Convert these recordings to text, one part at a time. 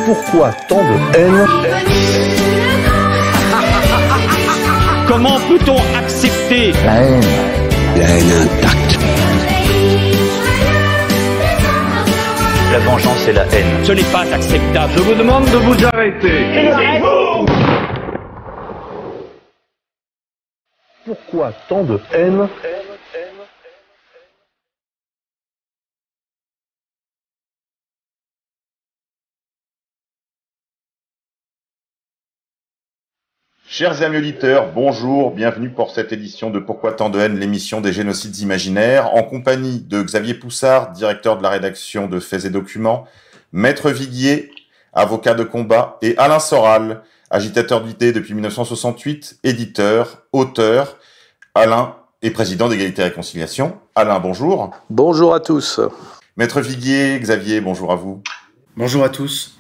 Pourquoi tant de haine? Comment peut-on accepter La haine. La haine intacte. La vengeance et la haine. Ce n'est pas acceptable. Je vous demande de vous arrêter. Pourquoi tant de haine? Chers amis auditeurs, bonjour, bienvenue pour cette édition de Pourquoi tant de haine, l'émission des génocides imaginaires, en compagnie de Xavier Poussard, directeur de la rédaction de Faits et Documents, Maître Viguier, avocat de combat, et Alain Soral, agitateur d'idées depuis 1968, éditeur, auteur. Alain est président d'Égalité et Réconciliation. Alain, bonjour. Bonjour à tous. Maître Viguier, Xavier, bonjour à vous. Bonjour à tous.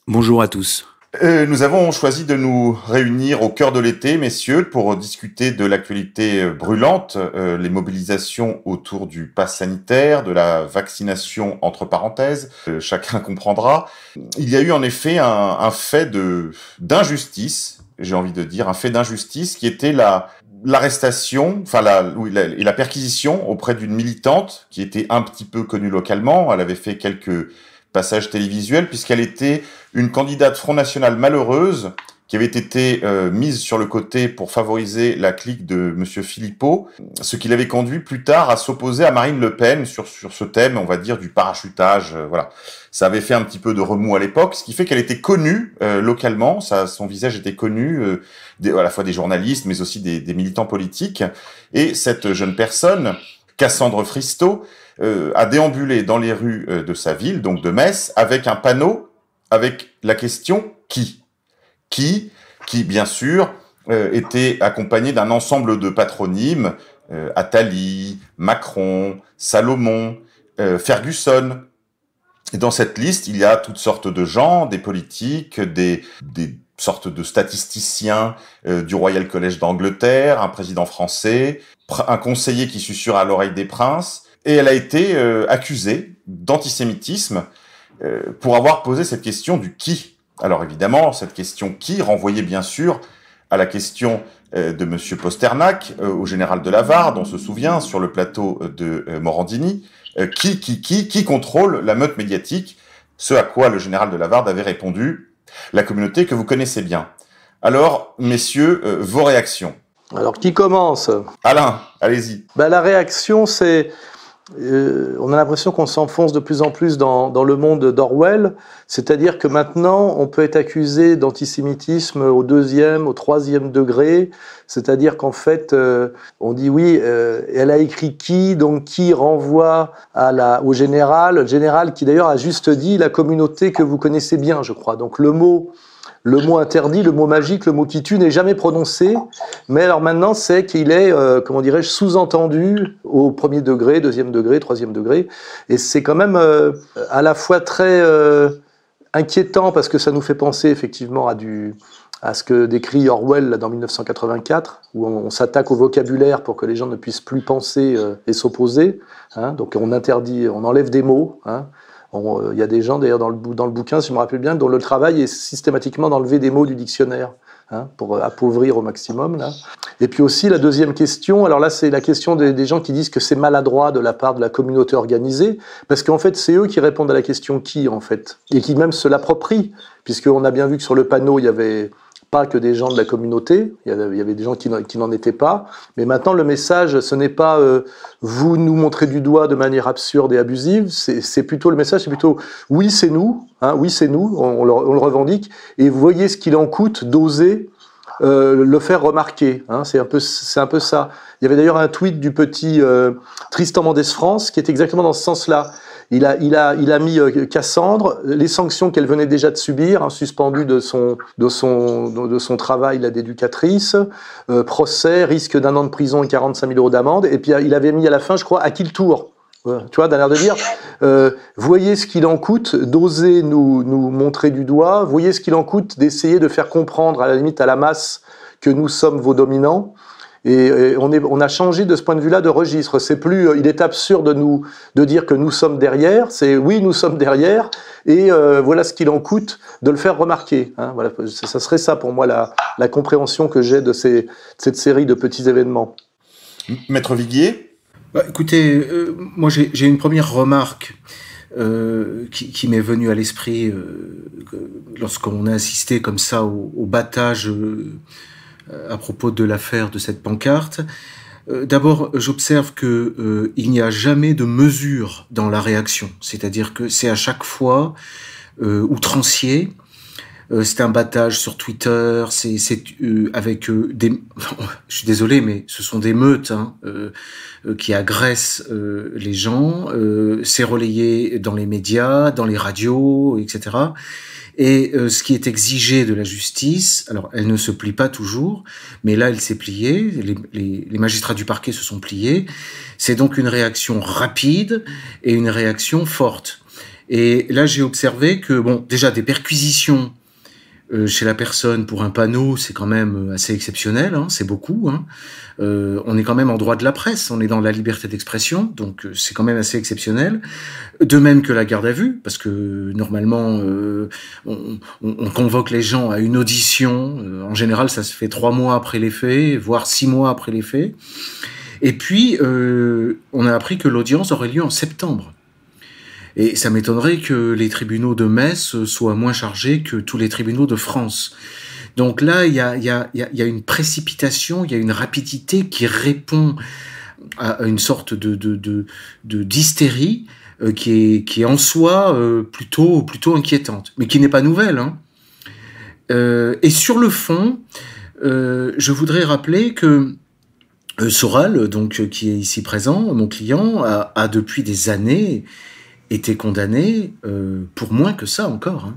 Bonjour à tous. Nous avons choisi de nous réunir au cœur de l'été, messieurs, pour discuter de l'actualité brûlante, les mobilisations autour du pass sanitaire, de la vaccination entre parenthèses, chacun comprendra. Il y a eu en effet un fait d'injustice, j'ai envie de dire, un fait d'injustice qui était l'arrestation, et la perquisition auprès d'une militante qui était un petit peu connue localement. Elle avait fait quelques passage télévisuel, puisqu'elle était une candidate Front National malheureuse qui avait été mise sur le côté pour favoriser la clique de Monsieur Philippot, ce qui l'avait conduit plus tard à s'opposer à Marine Le Pen sur ce thème, on va dire, du parachutage. Voilà, ça avait fait un petit peu de remous à l'époque, ce qui fait qu'elle était connue localement, son visage était connu à la fois des journalistes, mais aussi des militants politiques. Et cette jeune personne, Cassandre Fristo, a déambulé dans les rues de sa ville, donc de Metz, avec un panneau avec la question « Qui ?» Qui, bien sûr, était accompagné d'un ensemble de patronymes, Attali, Macron, Salomon, Ferguson. Et dans cette liste, il y a toutes sortes de gens, des politiques, des sortes de statisticiens du Royal College d'Angleterre, un président français, un conseiller qui susurre à l'oreille des princes. Et elle a été accusée d'antisémitisme pour avoir posé cette question du « qui ». Alors évidemment, cette question « qui » renvoyait bien sûr à la question de Monsieur Posternak, au général de Lavarde, on se souvient, sur le plateau de Morandini. Qui contrôle la meute médiatique? Ce à quoi le général de Lavarde avait répondu « la communauté que vous connaissez bien ». Alors, messieurs, vos réactions? Alors, qui commence? Alain, allez-y. La réaction, c'est... on a l'impression qu'on s'enfonce de plus en plus dans le monde d'Orwell, c'est-à-dire que maintenant, on peut être accusé d'antisémitisme au 2e, au 3e degré, c'est-à-dire qu'en fait, on dit oui, elle a écrit qui, donc qui renvoie au général, le général qui d'ailleurs a juste dit la communauté que vous connaissez bien, je crois. Donc le mot interdit, le mot magique, le mot qui tue n'est jamais prononcé, mais alors maintenant c'est qu'il est, comment dirais-je, sous-entendu au 1er degré, 2e degré, 3e degré, et c'est quand même à la fois très inquiétant parce que ça nous fait penser effectivement à ce que décrit Orwell là, dans 1984, où on s'attaque au vocabulaire pour que les gens ne puissent plus penser et s'opposer, hein, donc on interdit, on enlève des mots, hein. Il y a des gens, d'ailleurs, dans le bouquin, si je me rappelle bien, dont le travail est systématiquement d'enlever des mots du dictionnaire, hein, pour appauvrir au maximum. Là. Et puis aussi, la deuxième question, alors là, c'est la question des gens qui disent que c'est maladroit de la part de la communauté organisée, parce qu'en fait, c'est eux qui répondent à la question « qui ?» en fait, et qui même se l'approprient, puisqu'on a bien vu que sur le panneau, il y avait pas que des gens de la communauté, il y avait des gens qui n'en étaient pas, mais maintenant le message, ce n'est pas vous nous montrez du doigt de manière absurde et abusive, c'est plutôt le message, c'est plutôt oui c'est nous, hein, oui c'est nous, on le revendique, et vous voyez ce qu'il en coûte d'oser le faire remarquer, hein, c'est un peu ça. Il y avait d'ailleurs un tweet du petit Tristan Mendès France qui est exactement dans ce sens-là. Il a mis Cassandre, les sanctions qu'elle venait déjà de subir, hein, suspendue de son travail d'éducatrice, procès, risque d'1 an de prison et 45 000 € d'amende, et puis il avait mis à la fin, je crois, à qui le tour? Tu vois, d'un air de dire, voyez ce qu'il en coûte d'oser nous montrer du doigt, voyez ce qu'il en coûte d'essayer de faire comprendre à la limite à la masse que nous sommes vos dominants. Et on a changé de ce point de vue-là de registre. C'est plus, il est absurde de dire que nous sommes derrière. C'est oui, nous sommes derrière. Et voilà ce qu'il en coûte de le faire remarquer. Hein, voilà, ça serait ça pour moi la compréhension que j'ai de cette série de petits événements. Maître Viguier ? Écoutez, moi j'ai une première remarque qui m'est venue à l'esprit lorsqu'on a assisté comme ça au battage à propos de l'affaire de cette pancarte. D'abord, j'observe que il n'y a jamais de mesure dans la réaction, c'est-à-dire que c'est à chaque fois outrancier. C'est un battage sur Twitter, c'est avec des... Je suis désolé, mais ce sont des meutes qui agressent les gens. C'est relayé dans les médias, dans les radios, etc. Et ce qui est exigé de la justice, alors elle ne se plie pas toujours, mais là elle s'est pliée, les magistrats du parquet se sont pliés. C'est donc une réaction rapide et une réaction forte. Et là j'ai observé que, bon, déjà des perquisitions chez la personne pour un panneau, c'est quand même assez exceptionnel, hein, c'est beaucoup. Hein. On est quand même en droit de la presse, on est dans la liberté d'expression, donc c'est quand même assez exceptionnel. De même que la garde à vue, parce que normalement on convoque les gens à une audition. En général, ça se fait 3 mois après les faits, voire 6 mois après les faits. Et puis on a appris que l'audience aurait lieu en septembre. Et ça m'étonnerait que les tribunaux de Metz soient moins chargés que tous les tribunaux de France. Donc là, il y a une précipitation, il y a une rapidité qui répond à une sorte d'hystérie qui est en soi plutôt inquiétante, mais qui n'est pas nouvelle. Hein. Et sur le fond, je voudrais rappeler que Soral, donc qui est ici présent, mon client, a depuis des années été condamné pour moins que ça encore. Hein.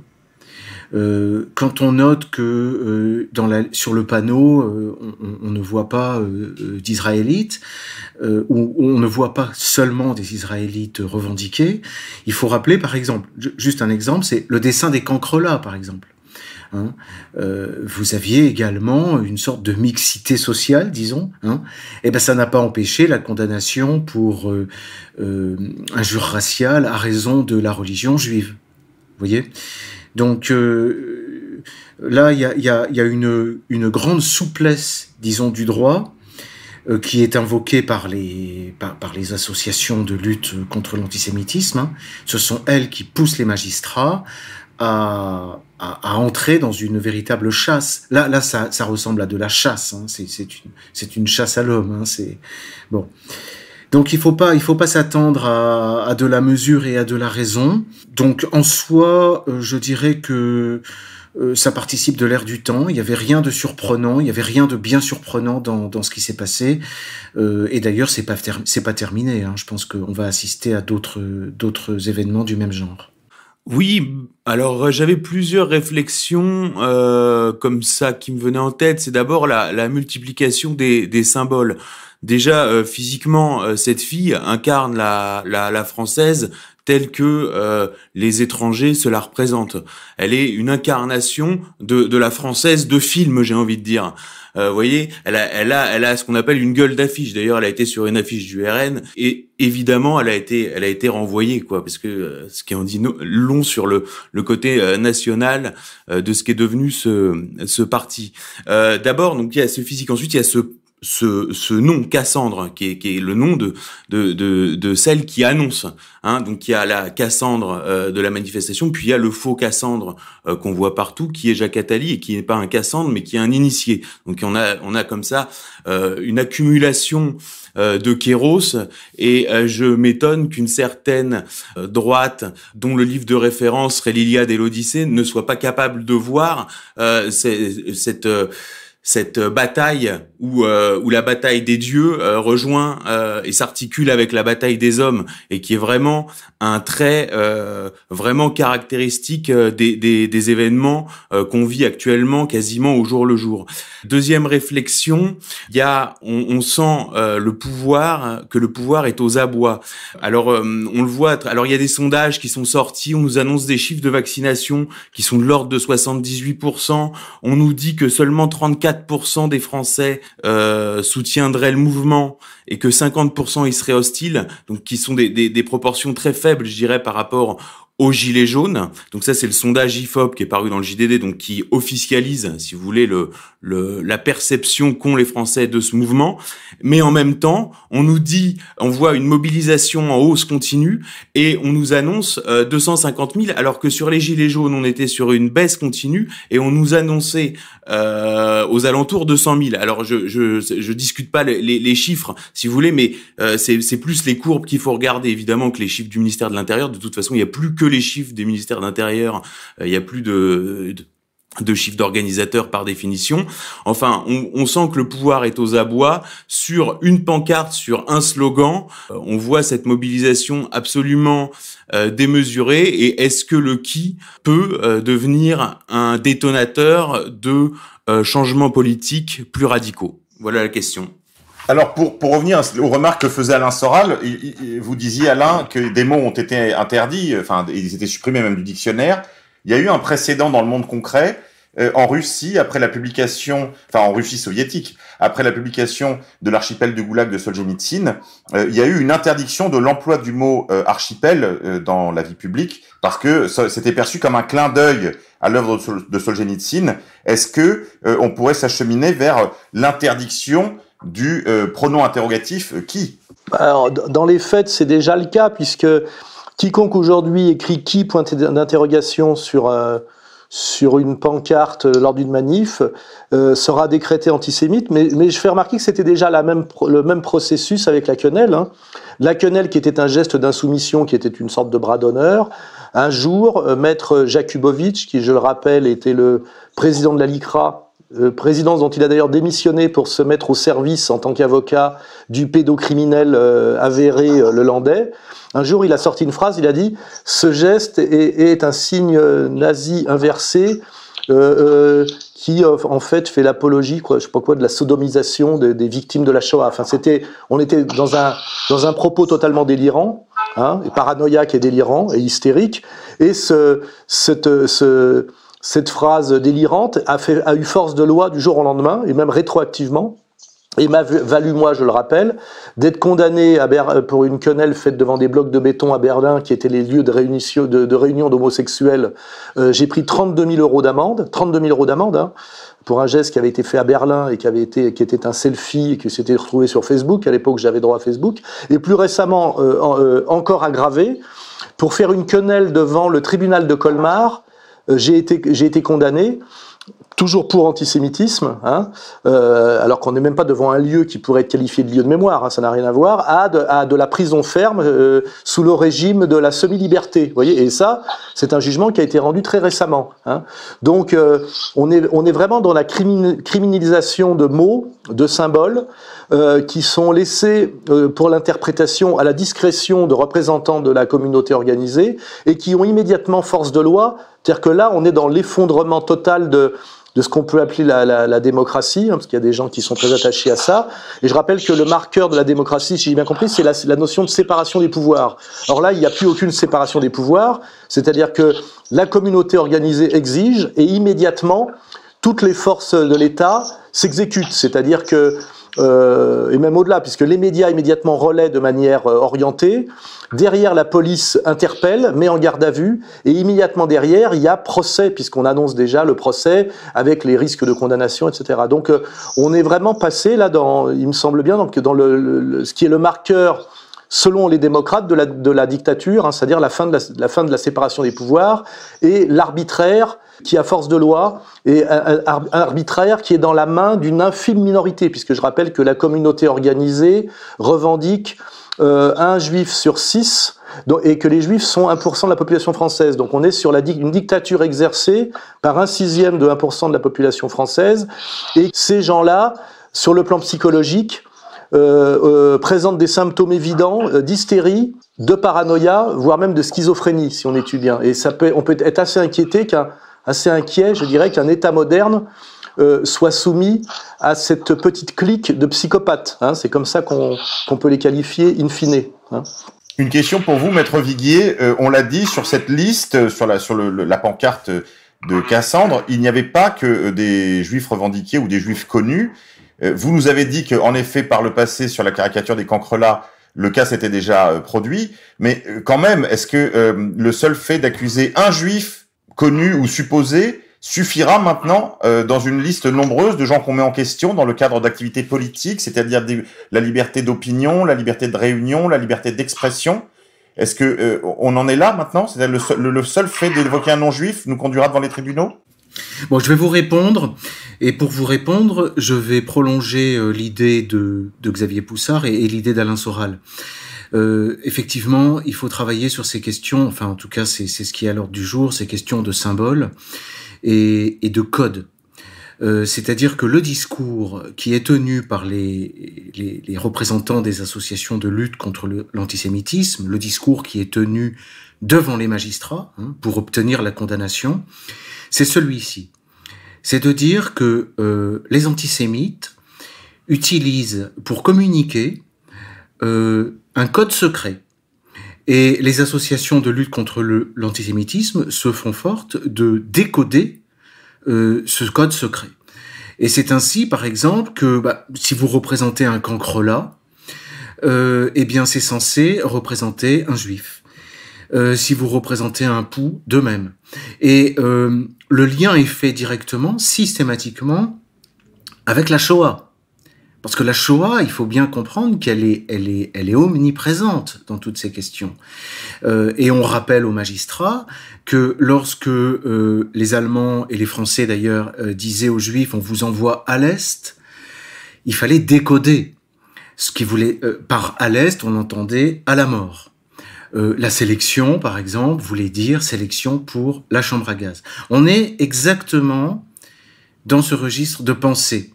Quand on note que sur le panneau, on ne voit pas d'Israélites, ou on ne voit pas seulement des Israélites revendiqués, il faut rappeler, par exemple, juste un exemple, c'est le dessin des cancrelats, par exemple. Hein, vous aviez également une sorte de mixité sociale, disons. Hein, et ben ça n'a pas empêché la condamnation pour injure raciale à raison de la religion juive. Vous voyez. Donc là, il y a une grande souplesse, disons, du droit qui est invoquée par les associations de lutte contre l'antisémitisme. Hein. Ce sont elles qui poussent les magistrats à entrer dans une véritable chasse. Là, ça ressemble à de la chasse. Hein. C'est une chasse à l'homme. Hein. C'est bon. Donc il faut pas s'attendre à de la mesure et à de la raison. Donc en soi, je dirais que ça participe de l'ère du temps. Il y avait rien de surprenant, il y avait rien de bien surprenant dans ce qui s'est passé. Et d'ailleurs, c'est pas terminé. Hein. Je pense qu'on va assister à d'autres événements du même genre. Oui, alors j'avais plusieurs réflexions comme ça qui me venaient en tête. C'est d'abord la multiplication des symboles. Déjà, physiquement, cette fille incarne la française telle que les étrangers se la représentent. Elle est une incarnation de la française de film, j'ai envie de dire. Vous voyez, elle a ce qu'on appelle une gueule d'affiche. D'ailleurs, elle a été sur une affiche du RN et évidemment, elle a été renvoyée, quoi, parce que ce qui en dit long sur le côté national de ce qui est devenu ce parti. D'abord, donc il y a ce physique. Ensuite, il y a ce nom Cassandre qui est le nom de celle qui annonce, hein. Donc il y a la Cassandre de la manifestation, puis il y a le faux Cassandre qu'on voit partout, qui est Jacques Attali et qui n'est pas un Cassandre mais qui est un initié. Donc on a comme ça une accumulation de kéros, et je m'étonne qu'une certaine droite, dont le livre de référence serait l'Iliade et l'Odyssée, ne soit pas capable de voir cette bataille où la bataille des dieux rejoint et s'articule avec la bataille des hommes, et qui est vraiment un trait vraiment caractéristique des événements qu'on vit actuellement quasiment au jour le jour. Deuxième réflexion, on sent que le pouvoir est aux abois. Alors on le voit, alors il y a des sondages qui sont sortis, on nous annonce des chiffres de vaccination qui sont de l'ordre de 78%, on nous dit que seulement 34% des Français soutiendraient le mouvement et que 50% y seraient hostiles, donc qui sont des proportions très faibles, je dirais, par rapport aux gilets jaunes. Donc ça, c'est le sondage IFOP qui est paru dans le JDD, donc qui officialise, si vous voulez, la perception qu'ont les Français de ce mouvement. Mais en même temps, on nous dit, on voit une mobilisation en hausse continue et on nous annonce 250 000, alors que sur les gilets jaunes, on était sur une baisse continue et on nous annonçait aux alentours de 100 000. Alors je discute pas les chiffres, si vous voulez, mais c'est plus les courbes qu'il faut regarder, évidemment, que les chiffres du ministère de l'Intérieur. De toute façon, il y a plus que les chiffres des ministères de l'Intérieur, il y a plus de chiffres d'organisateurs par définition. Enfin, on sent que le pouvoir est aux abois sur une pancarte, sur un slogan. On voit cette mobilisation absolument démesurée. Et est-ce que le qui peut devenir un détonateur de changements politiques plus radicaux? Voilà la question. Alors, pour revenir aux remarques que faisait Alain Soral, vous disiez, Alain, que des mots ont été interdits, enfin, ils étaient supprimés même du dictionnaire. Il y a eu un précédent dans le monde concret, en Russie, après la publication, enfin, en Russie soviétique, après la publication de l'archipel du Goulag de Solzhenitsyn, il y a eu une interdiction de l'emploi du mot archipel dans la vie publique, parce que c'était perçu comme un clin d'œil à l'œuvre de Solzhenitsyn. Est-ce que on pourrait s'acheminer vers l'interdiction du pronom interrogatif qui? Alors, dans les faits, c'est déjà le cas, puisque quiconque aujourd'hui écrit qui point d'interrogation sur une pancarte lors d'une manif sera décrété antisémite, mais je fais remarquer que c'était déjà le même processus avec la quenelle. Hein. La quenelle, qui était un geste d'insoumission, qui était une sorte de bras d'honneur. Un jour, maître Jakubowicz, qui, je le rappelle, était le président de la LICRA, présidence dont il a d'ailleurs démissionné pour se mettre au service en tant qu'avocat du pédocriminel avéré le Landais. Un jour, il a sorti une phrase, il a dit « Ce geste est un signe nazi inversé qui, en fait, fait l'apologie, je sais pas quoi, de la sodomisation des victimes de la Shoah. » Enfin, on était dans un propos totalement délirant, hein, et paranoïaque et délirant et hystérique, et cette phrase délirante a eu force de loi du jour au lendemain, et même rétroactivement, et m'a valu, moi, je le rappelle, d'être condamné pour une quenelle faite devant des blocs de béton à Berlin, qui étaient les lieux de réunion d'homosexuels. J'ai pris 32 000 euros d'amende, hein, pour un geste qui avait été fait à Berlin et qui était un selfie et qui s'était retrouvé sur Facebook. À l'époque, j'avais droit à Facebook. Et plus récemment, encore aggravé, pour faire une quenelle devant le tribunal de Colmar. J'ai été condamné, toujours pour antisémitisme, hein, alors qu'on n'est même pas devant un lieu qui pourrait être qualifié de lieu de mémoire, hein, ça n'a rien à voir, à de la prison ferme sous le régime de la semi-liberté. Vous voyez, et ça, c'est un jugement qui a été rendu très récemment. Hein. Donc, on est vraiment dans la criminalisation de mots, de symboles, qui sont laissés pour l'interprétation à la discrétion de représentants de la communauté organisée et qui ont immédiatement force de loi. C'est-à-dire que là, on est dans l'effondrement total de ce qu'on peut appeler la démocratie, hein, parce qu'il y a des gens qui sont très attachés à ça. Et je rappelle que le marqueur de la démocratie, si j'ai bien compris, c'est la notion de séparation des pouvoirs. Alors là, il n'y a plus aucune séparation des pouvoirs, c'est-à-dire que la communauté organisée exige et immédiatement, toutes les forces de l'État s'exécutent. C'est-à-dire que, et même au-delà, puisque les médias immédiatement relaient de manière orientée. Derrière, la police interpelle, met en garde à vue, et immédiatement derrière, il y a procès, puisqu'on annonce déjà le procès avec les risques de condamnation, etc. Donc, on est vraiment passé là il me semble bien, donc dans ce qui est le marqueur, selon les démocrates, de la dictature, hein, c'est-à-dire la fin de la séparation des pouvoirs et l'arbitraire qui a force de loi, et un arbitraire qui est dans la main d'une infime minorité, puisque je rappelle que la communauté organisée revendique 1 juif sur 6, et que les juifs sont 1% de la population française. Donc on est sur une dictature exercée par 1/6 de 1% de la population française, et ces gens-là, sur le plan psychologique, présentent des symptômes évidents d'hystérie, de paranoïa, voire même de schizophrénie, si on étudie bien. Et on peut être assez inquiet, je dirais, qu'un État moderne soit soumis à cette petite clique de psychopathes. Hein, c'est comme ça qu'on peut les qualifier in fine. Hein. Une question pour vous, Maître Viguier. On l'a dit, sur cette liste, sur la pancarte de Cassandre, il n'y avait pas que des juifs revendiqués ou des juifs connus. Vous nous avez dit qu'en effet, par le passé, sur la caricature des cancrelats, le cas s'était déjà produit, mais quand même, est-ce que le seul fait d'accuser un juif connu ou supposé suffira maintenant dans une liste nombreuse de gens qu'on met en question dans le cadre d'activités politiques, c'est-à-dire la liberté d'opinion, la liberté de réunion, la liberté d'expression? Est-ce que on en est là maintenant? C'est-à-dire le seul fait d'évoquer un non-juif nous conduira devant les tribunaux? Bon, je vais vous répondre, et pour vous répondre, je vais prolonger l'idée de Xavier Poussard et l'idée d'Alain Soral. Effectivement, il faut travailler sur ces questions, enfin en tout cas c'est ce qui est à l'ordre du jour, ces questions de symboles et de codes. C'est-à-dire que le discours qui est tenu par les représentants des associations de lutte contre l'antisémitisme, le discours qui est tenu devant les magistrats pour obtenir la condamnation, c'est celui-ci. C'est de dire que les antisémites utilisent pour communiquer un code secret. Et les associations de lutte contre l'antisémitisme se font fortes de décoder ce code secret. Et c'est ainsi, par exemple, que si vous représentez un cancrelat, eh bien c'est censé représenter un juif. Si vous représentez un pou, de même. Et le lien est fait directement, systématiquement, avec la Shoah. Parce que la Shoah, il faut bien comprendre qu'elle est omniprésente dans toutes ces questions. Et on rappelle aux magistrats que lorsque les Allemands et les Français d'ailleurs disaient aux Juifs « on vous envoie à l'Est », il fallait décoder. Ce qui voulait, par à l'Est, on entendait à la mort. La sélection, par exemple, voulait dire sélection pour la chambre à gaz. On est exactement dans ce registre de pensée.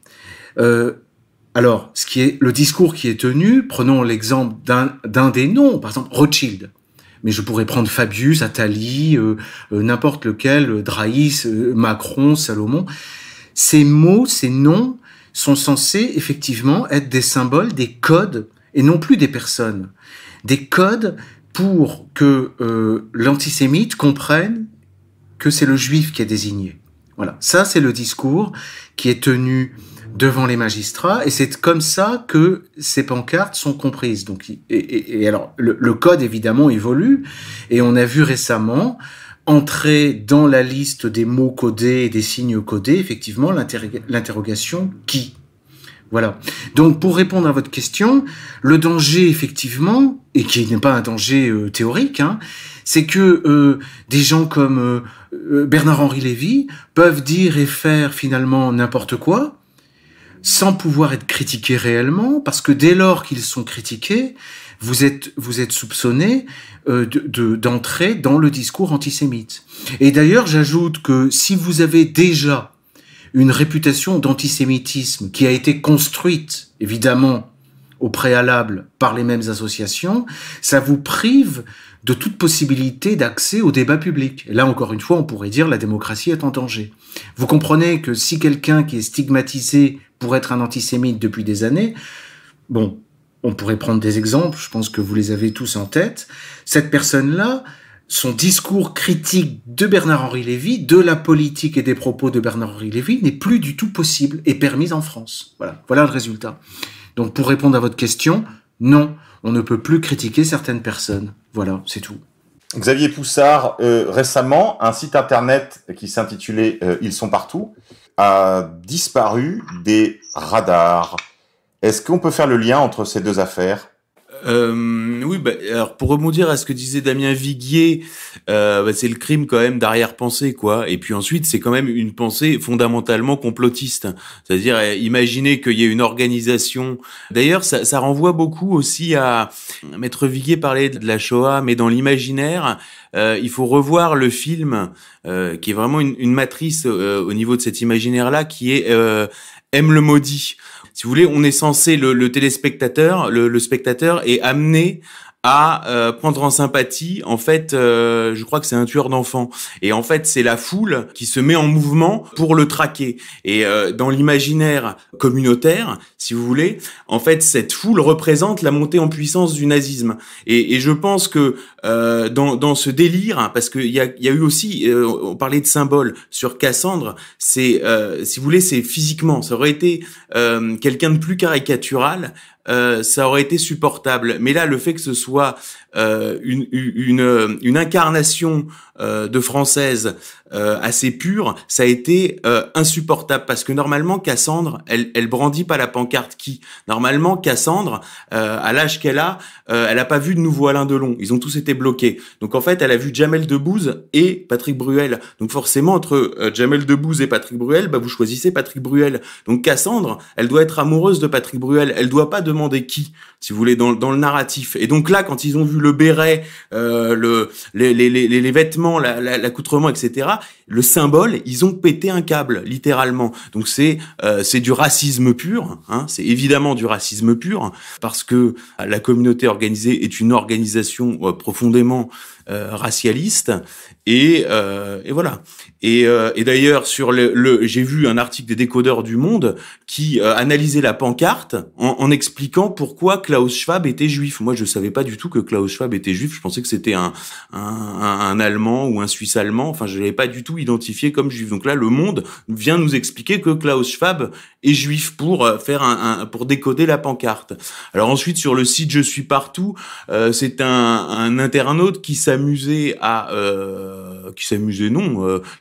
Alors, ce qui est le discours qui est tenu, prenons l'exemple d'un des noms, par exemple Rothschild. Mais je pourrais prendre Fabius, Attali, n'importe lequel, Draïs, Macron, Salomon. Ces mots, ces noms sont censés effectivement être des symboles, des codes, et non plus des personnes. Des codes pour que l'antisémite comprenne que c'est le juif qui est désigné. Voilà, ça c'est le discours qui est tenu devant les magistrats, et c'est comme ça que ces pancartes sont comprises. Donc, et alors, le code évidemment évolue, et on a vu récemment entrer dans la liste des mots codés et des signes codés, effectivement, l'interrogation « qui ?» Voilà. Donc, pour répondre à votre question, le danger, effectivement, et qui n'est pas un danger théorique, c'est que des gens comme Bernard-Henri Lévy peuvent dire et faire finalement n'importe quoi, sans pouvoir être critiqués réellement, parce que dès lors qu'ils sont critiqués, vous êtes soupçonné d'entrer dans le discours antisémite. Et d'ailleurs, j'ajoute que si vous avez déjà une réputation d'antisémitisme qui a été construite, évidemment, au préalable par les mêmes associations, ça vous prive de toute possibilité d'accès au débat public. Et là, encore une fois, on pourrait dire la démocratie est en danger. Vous comprenez que si quelqu'un qui est stigmatisé pour être un antisémite depuis des années, bon, on pourrait prendre des exemples, je pense que vous les avez tous en tête, cette personne-là, son discours critique de Bernard-Henri Lévy, de la politique et des propos de Bernard-Henri Lévy, n'est plus du tout possible et permis en France. Voilà le résultat. Donc pour répondre à votre question, non, on ne peut plus critiquer certaines personnes. Voilà, c'est tout. Xavier Poussard, récemment, un site internet qui s'intitulait « Ils sont partout » a disparu des radars. Est-ce qu'on peut faire le lien entre ces deux affaires ? Oui, alors pour rebondir à ce que disait Damien Viguier, c'est le crime quand même d'arrière-pensée, quoi. Et puis ensuite, c'est quand même une pensée fondamentalement complotiste. C'est-à-dire, imaginez qu'il y ait une organisation. D'ailleurs, ça renvoie beaucoup aussi à Maître Viguier parlait de la Shoah, mais dans l'imaginaire, il faut revoir le film qui est vraiment une matrice au niveau de cet imaginaire-là, qui est M le maudit. Si vous voulez, on est censé, le téléspectateur, le spectateur est amené à prendre en sympathie, en fait, je crois que c'est un tueur d'enfants. Et en fait, c'est la foule qui se met en mouvement pour le traquer. Et dans l'imaginaire communautaire, si vous voulez, en fait, cette foule représente la montée en puissance du nazisme. Et je pense que dans ce délire, hein, parce qu'il y a eu aussi, on parlait de symboles sur Cassandre, c'est, si vous voulez, c'est physiquement. Ça aurait été quelqu'un de plus caricatural. Ça aurait été supportable. Mais là, le fait que ce soit une incarnation de française assez pure, ça a été insupportable, parce que normalement Cassandre, elle brandit pas la pancarte qui. Normalement Cassandre, à l'âge qu'elle a, elle a pas vu de nouveau Alain Delon. Ils ont tous été bloqués. Donc en fait, elle a vu Jamel Debbouze et Patrick Bruel. Donc forcément, entre Jamel Debbouze et Patrick Bruel, bah vous choisissez Patrick Bruel. Donc Cassandre, elle doit être amoureuse de Patrick Bruel. Elle doit pas demander qui, si vous voulez, dans le narratif. Et donc là, quand ils ont vu le béret, les vêtements, l'accoutrement, etc., le symbole, ils ont pété un câble, littéralement. Donc c'est du racisme pur, hein, c'est évidemment du racisme pur, parce que la communauté organisée est une organisation profondément racialiste, et voilà. Et d'ailleurs, sur j'ai vu un article des décodeurs du Monde qui analysait la pancarte en expliquant pourquoi Klaus Schwab était juif. Moi, je savais pas du tout que Klaus Schwab était juif. Je pensais que c'était un Allemand ou un Suisse allemand. Enfin, je l'avais pas du tout identifié comme juif. Donc là, le Monde vient nous expliquer que Klaus Schwab est juif pour faire pour décoder la pancarte. Alors ensuite, sur le site Je suis partout, c'est un internaute qui s'amusait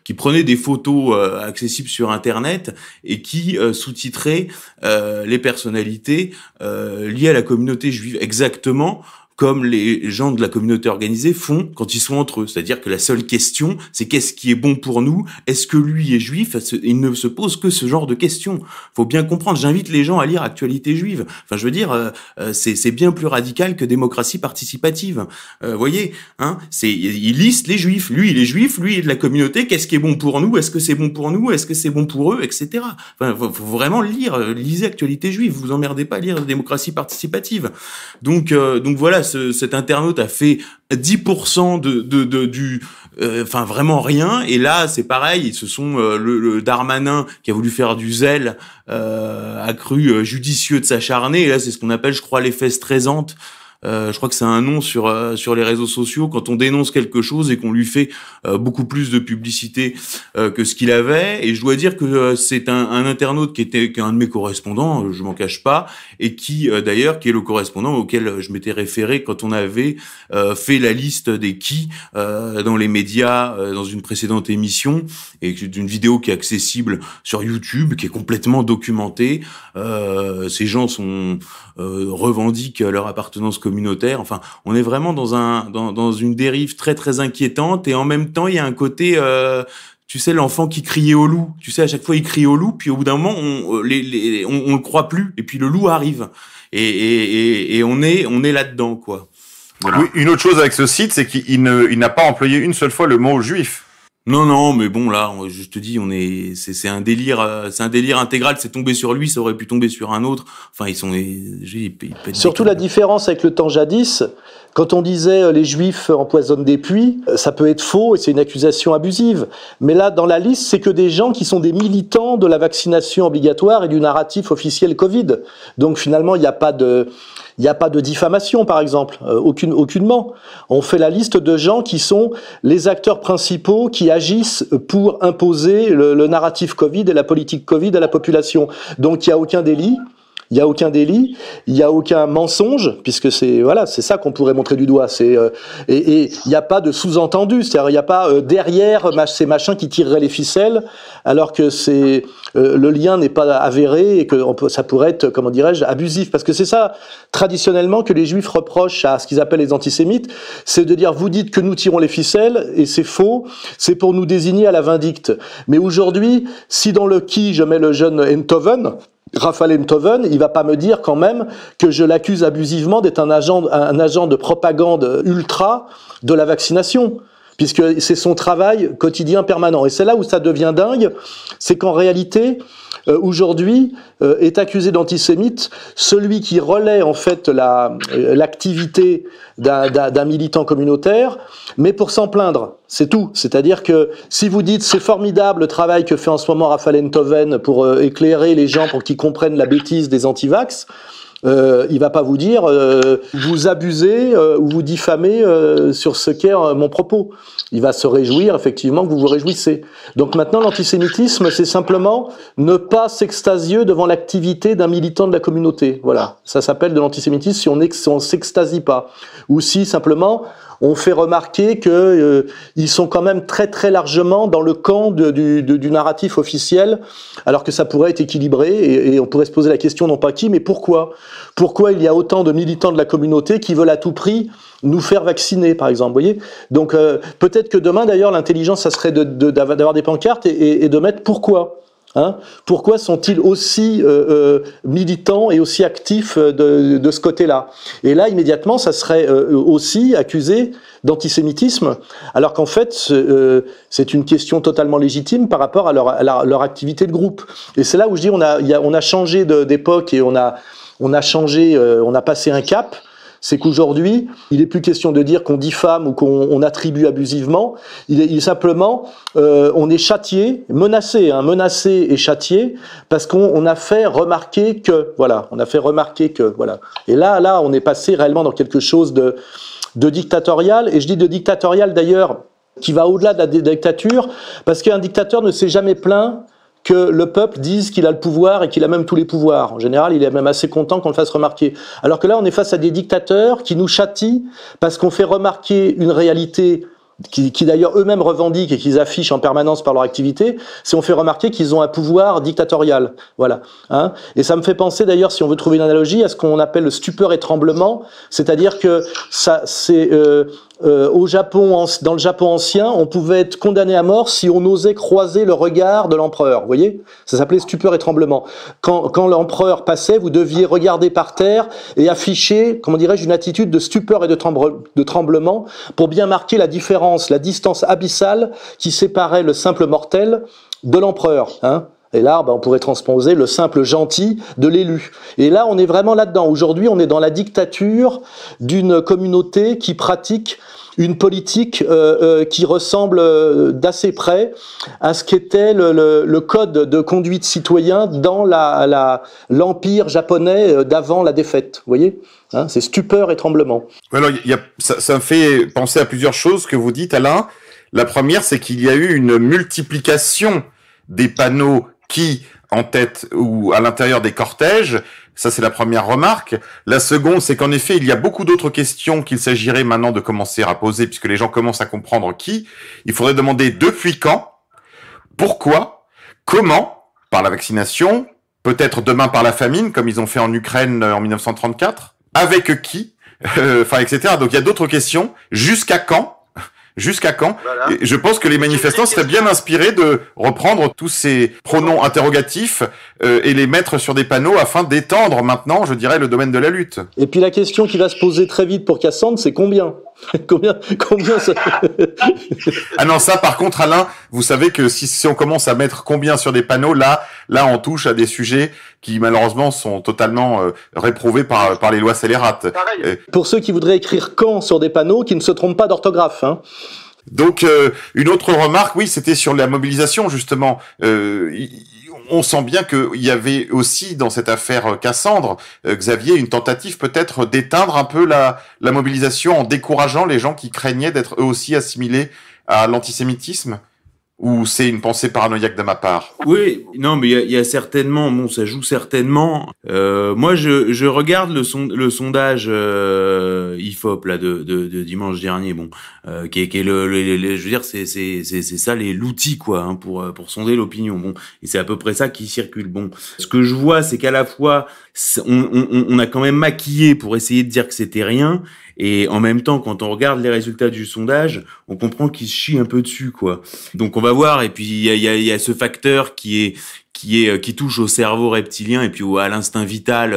qui prenait des photos accessibles sur Internet et qui sous-titrait les personnalités liées à la communauté juive, exactement comme les gens de la communauté organisée font quand ils sont entre eux. C'est-à-dire que la seule question, c'est qu'est-ce qui est bon pour nous? Est-ce que lui est juif? Il ne se pose que ce genre de questions. Faut bien comprendre. J'invite les gens à lire Actualité juive. Enfin, je veux dire, c'est bien plus radical que démocratie participative. Voyez, hein, il liste les juifs. Lui, il est juif. Lui, il est de la communauté. Qu'est-ce qui est bon pour nous? Est-ce que c'est bon pour nous? Est-ce que c'est bon pour eux? Etc. Enfin, faut vraiment lire. Lisez Actualité juive. Vous emmerdez pas à lire démocratie participative. Donc voilà. Cet internaute a fait 10% enfin vraiment rien, et là c'est pareil, ce sont le Darmanin qui a voulu faire du zèle, a cru judicieux de s'acharner, et là c'est ce qu'on appelle, je crois, l'effet stressante. Je crois que c'est un nom sur les réseaux sociaux, quand on dénonce quelque chose et qu'on lui fait beaucoup plus de publicité que ce qu'il avait. Et je dois dire que c'est un internaute qui est un de mes correspondants, je m'en cache pas, et qui d'ailleurs qui est le correspondant auquel je m'étais référé quand on avait fait la liste des qui dans les médias dans une précédente émission, et d'une vidéo qui est accessible sur YouTube, qui est complètement documentée. Ces gens revendiquent leur appartenance communautaire. Enfin, on est vraiment dans une dérive très très inquiétante, et en même temps il y a un côté tu sais, l'enfant qui criait au loup, tu sais, à chaque fois il crie au loup, puis au bout d'un moment on le croit plus, et puis le loup arrive, et on est là-dedans, quoi. Voilà. Oui, une autre chose avec ce site, c'est qu'il n'a pas employé une seule fois le mot juif. Non, mais bon, là, je te dis, c'est un délire intégral. C'est tombé sur lui, ça aurait pu tomber sur un autre. Enfin, surtout la différence avec le temps jadis, quand on disait les juifs empoisonnent des puits, ça peut être faux et c'est une accusation abusive. Mais là, dans la liste, c'est que des gens qui sont des militants de la vaccination obligatoire et du narratif officiel Covid. Donc finalement, il n'y a pas de diffamation, par exemple, aucunement. On fait la liste de gens qui sont les acteurs principaux qui agissent pour imposer le narratif Covid et la politique Covid à la population. Donc il n'y a aucun délit. Il n'y a aucun délit, il n'y a aucun mensonge, puisque c'est ça qu'on pourrait montrer du doigt. Et il n'y a pas de sous-entendu, c'est-à-dire il n'y a pas derrière ces machins qui tireraient les ficelles, alors que le lien n'est pas avéré et que ça pourrait être, comment dirais-je, abusif. Parce que c'est ça, traditionnellement, que les Juifs reprochent à ce qu'ils appellent les antisémites, c'est de dire, vous dites que nous tirons les ficelles, et c'est faux, c'est pour nous désigner à la vindicte. Mais aujourd'hui, si dans le qui je mets le jeune Enthoven, Raphaël Enthoven, il va pas me dire quand même que je l'accuse abusivement d'être un agent de propagande ultra de la vaccination. puisque c'est son travail quotidien permanent. Et c'est là où ça devient dingue, c'est qu'en réalité, aujourd'hui, est accusé d'antisémite celui qui relaie en fait l'activité d'un militant communautaire, mais pour s'en plaindre, c'est tout. C'est-à-dire que si vous dites c'est formidable le travail que fait en ce moment Raphaël Enthoven pour éclairer les gens pour qu'ils comprennent la bêtise des antivax, il va pas vous dire vous abusez ou vous diffamez sur ce qu'est mon propos. Il va se réjouir effectivement que vous vous réjouissez. Donc maintenant l'antisémitisme c'est simplement ne pas s'extasier devant l'activité d'un militant de la communauté. Voilà, ça s'appelle de l'antisémitisme si on s'extasie pas, ou si simplement on fait remarquer que ils sont quand même très très largement dans le camp du narratif officiel, alors que ça pourrait être équilibré et on pourrait se poser la question non pas qui mais pourquoi. Pourquoi il y a autant de militants de la communauté qui veulent à tout prix nous faire vacciner, par exemple, vous voyez. Donc peut-être que demain, d'ailleurs, l'intelligence, ça serait d'avoir des pancartes et de mettre pourquoi. Hein, pourquoi sont-ils aussi militants et aussi actifs de ce côté-là? Et là, immédiatement, ça serait aussi accusé d'antisémitisme, alors qu'en fait, c'est une question totalement légitime par rapport à leur activité de groupe. Et c'est là où je dis, on a changé d'époque et on a changé, on a passé un cap. C'est qu'aujourd'hui, il n'est plus question de dire qu'on diffame ou qu'on attribue abusivement. Il est simplement, on est châtié, menacé et châtié, parce qu'on a fait remarquer que, voilà, Et là, on est passé réellement dans quelque chose de dictatorial. Et je dis de dictatorial d'ailleurs, qui va au-delà de la dictature, parce qu'un dictateur ne s'est jamais plaint que le peuple dise qu'il a le pouvoir et qu'il a même tous les pouvoirs. En général, il est même assez content qu'on le fasse remarquer. Alors que là, on est face à des dictateurs qui nous châtient parce qu'on fait remarquer une réalité qui d'ailleurs eux-mêmes revendiquent et qu'ils affichent en permanence par leur activité, c'est on fait remarquer qu'ils ont un pouvoir dictatorial. Voilà. Hein. Et ça me fait penser d'ailleurs, si on veut trouver une analogie, à ce qu'on appelle le stupeur et tremblement, c'est-à-dire que ça, c'est au Japon, dans le Japon ancien, on pouvait être condamné à mort si on osait croiser le regard de l'empereur. Vous voyez, ça s'appelait stupeur et tremblement. Quand l'empereur passait, vous deviez regarder par terre et afficher, comment dirais-je, une attitude de stupeur et de tremblement pour bien marquer la différence, la distance abyssale qui séparait le simple mortel de l'empereur. Hein. Et là, on pourrait transposer le simple gentil de l'élu. Et là, on est vraiment là-dedans. Aujourd'hui, on est dans la dictature d'une communauté qui pratique une politique qui ressemble d'assez près à ce qu'était le code de conduite citoyen dans l'empire japonais d'avant la défaite. Vous voyez, hein, c'est stupeur et tremblement. Alors, ça me fait penser à plusieurs choses que vous dites, Alain. La première, c'est qu'il y a eu une multiplication des panneaux qui, en tête ou à l'intérieur des cortèges, ça c'est la première remarque. La seconde, c'est qu'en effet, il y a beaucoup d'autres questions qu'il s'agirait maintenant de commencer à poser, puisque les gens commencent à comprendre qui. Il faudrait demander depuis quand, pourquoi, comment, par la vaccination, peut-être demain par la famine, comme ils ont fait en Ukraine en 1934, avec qui, etc. Donc il y a d'autres questions. Jusqu'à quand? Voilà. Et je pense que les manifestants seraient bien inspirés de reprendre tous ces pronoms interrogatifs et les mettre sur des panneaux afin d'étendre maintenant, je dirais, le domaine de la lutte. Et puis la question qui va se poser très vite pour Cassandre, c'est combien ça... Ah non, ça par contre, Alain, vous savez que si on commence à mettre combien sur des panneaux, là on touche à des sujets qui malheureusement sont totalement réprouvés par les lois scélérates. Pour ceux qui voudraient écrire quand sur des panneaux, qui ne se trompent pas d'orthographe, hein. Donc une autre remarque, oui, c'était sur la mobilisation justement. On sent bien qu'il y avait aussi dans cette affaire Cassandre, Xavier, une tentative peut-être d'éteindre un peu la mobilisation en décourageant les gens qui craignaient d'être eux aussi assimilés à l'antisémitisme. Ou c'est une pensée paranoïaque de ma part? Oui, non, mais il y a certainement, bon, ça joue certainement. Moi, je regarde le sondage IFOP là de dimanche dernier, bon, qui est je veux dire, c'est ça l'outil quoi, hein, pour sonder l'opinion. Bon, et c'est à peu près ça qui circule. Bon, ce que je vois, c'est qu'à la fois on a quand même maquillé pour essayer de dire que c'était rien. Et en même temps, quand on regarde les résultats du sondage, on comprend qu'ils se chient un peu dessus, quoi. Donc on va voir. Et puis il y a ce facteur qui touche au cerveau reptilien et puis à l'instinct vital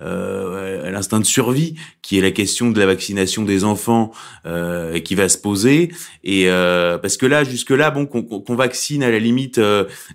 l'instinct de survie, qui est la question de la vaccination des enfants qui va se poser. Et parce que là, jusque-là, bon, qu'on vaccine à la limite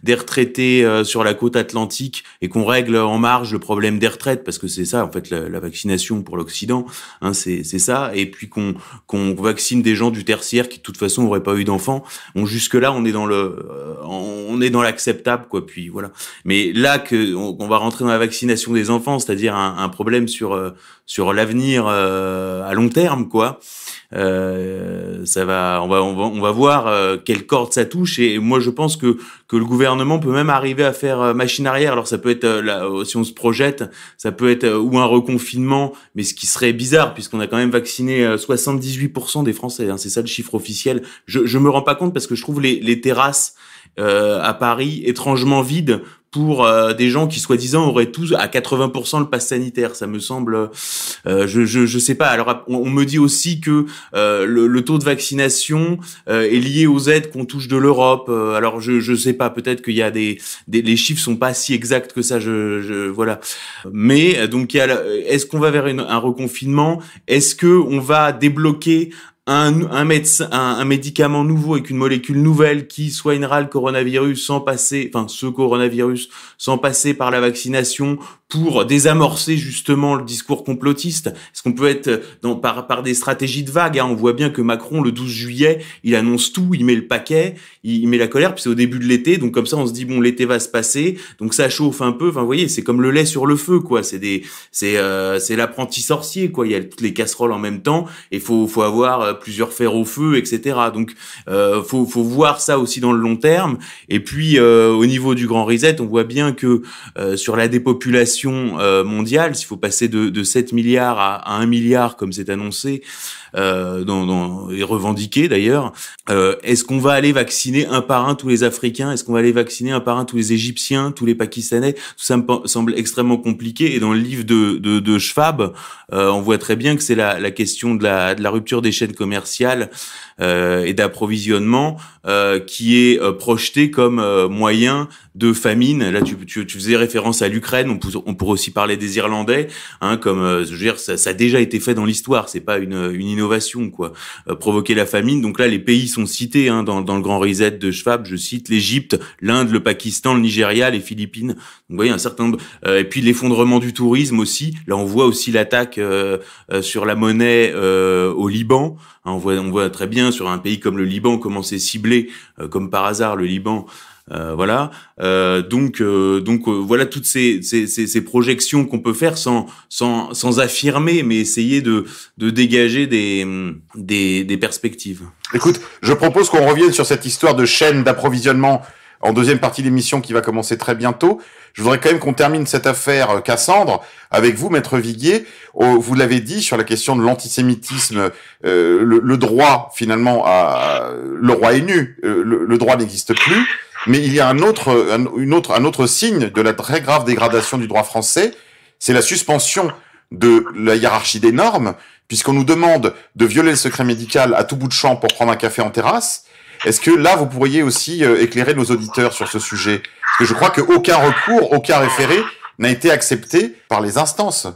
des retraités sur la côte atlantique et qu'on règle en marge le problème des retraites, parce que c'est ça en fait la vaccination pour l'Occident, hein, c'est ça. Et puis qu'on vaccine des gens du tertiaire qui de toute façon n'auraient pas eu d'enfants. Bon, jusque-là, on est dans l'acceptable, quoi. Puis voilà. Mais là on va rentrer dans la vaccination des enfants, c'est-à-dire un problème sur l'avenir à long terme, quoi. Ça va, on va voir quelle corde ça touche. Et moi, je pense que le gouvernement peut même arriver à faire machine arrière. Alors ça peut être si on se projette, ça peut être ou un reconfinement, mais ce qui serait bizarre puisqu'on a quand même vacciné 78% des Français. Hein, c'est ça le chiffre officiel. Je me rends pas compte parce que je trouve les terrasses à Paris étrangement vides pour des gens qui soi-disant auraient tous à 80% le pass sanitaire. Ça me semble, je sais pas. Alors on me dit aussi que le taux de vaccination est lié aux aides qu'on touche de l'Europe. Alors je sais pas. Peut-être qu'il y a les chiffres sont pas si exacts que ça. Voilà. Mais donc est-ce qu'on va vers un reconfinement? Est-ce que on va débloquer un médicament nouveau avec une molécule nouvelle qui soignera le coronavirus ce coronavirus sans passer par la vaccination pour désamorcer justement le discours complotiste? Est-ce qu'on peut être par des stratégies de vague, hein? On voit bien que Macron, le 12 juillet, il annonce tout, il met le paquet, il met la colère, puis c'est au début de l'été, donc comme ça on se dit bon, l'été va se passer, donc ça chauffe un peu. Enfin, vous voyez, c'est comme le lait sur le feu, quoi. C'est l'apprenti sorcier, quoi. Il y a toutes les casseroles en même temps, et faut avoir plusieurs fers au feu, etc. Donc faut voir ça aussi dans le long terme. Et puis au niveau du grand reset, on voit bien que sur la dépopulation mondiale, s'il faut passer de 7 milliards à 1 milliard comme c'est annoncé et revendiqué d'ailleurs, est-ce qu'on va aller vacciner un par un tous les Africains? Est-ce qu'on va aller vacciner un par un tous les Égyptiens, tous les Pakistanais? Tout ça me semble extrêmement compliqué. Et dans le livre de Schwab, on voit très bien que c'est la question de la rupture des chaînes commerciales et d'approvisionnement qui est projeté comme moyen de famine. Là, tu faisais référence à l'Ukraine. On pourrait aussi parler des Irlandais, hein, comme je veux dire, ça a déjà été fait dans l'histoire. C'est pas une innovation, quoi. Provoquer la famine. Donc là, les pays sont cités, hein, dans le grand reset de Schwab. Je cite l'Égypte, l'Inde, le Pakistan, le Nigeria, les Philippines. Donc, vous voyez, un certain nombre. Et puis l'effondrement du tourisme aussi. Là, on voit aussi l'attaque sur la monnaie au Liban. Hein, on voit très bien sur un pays comme le Liban comment c'est ciblé, comme par hasard le Liban. Voilà. Donc voilà toutes ces projections qu'on peut faire sans affirmer, mais essayer de dégager des perspectives. Écoute, je propose qu'on revienne sur cette histoire de chaîne d'approvisionnement en deuxième partie d'émission qui va commencer très bientôt. Je voudrais quand même qu'on termine cette affaire Cassandre avec vous, Maître Viguier. Vous l'avez dit sur la question de l'antisémitisme, le droit finalement le droit est nu, le droit n'existe plus. Mais il y a un autre signe de la très grave dégradation du droit français, c'est la suspension de la hiérarchie des normes, puisqu'on nous demande de violer le secret médical à tout bout de champ pour prendre un café en terrasse. Est-ce que là, vous pourriez aussi éclairer nos auditeurs sur ce sujet? Parce que je crois qu'aucun recours, aucun référé n'a été accepté par les instances.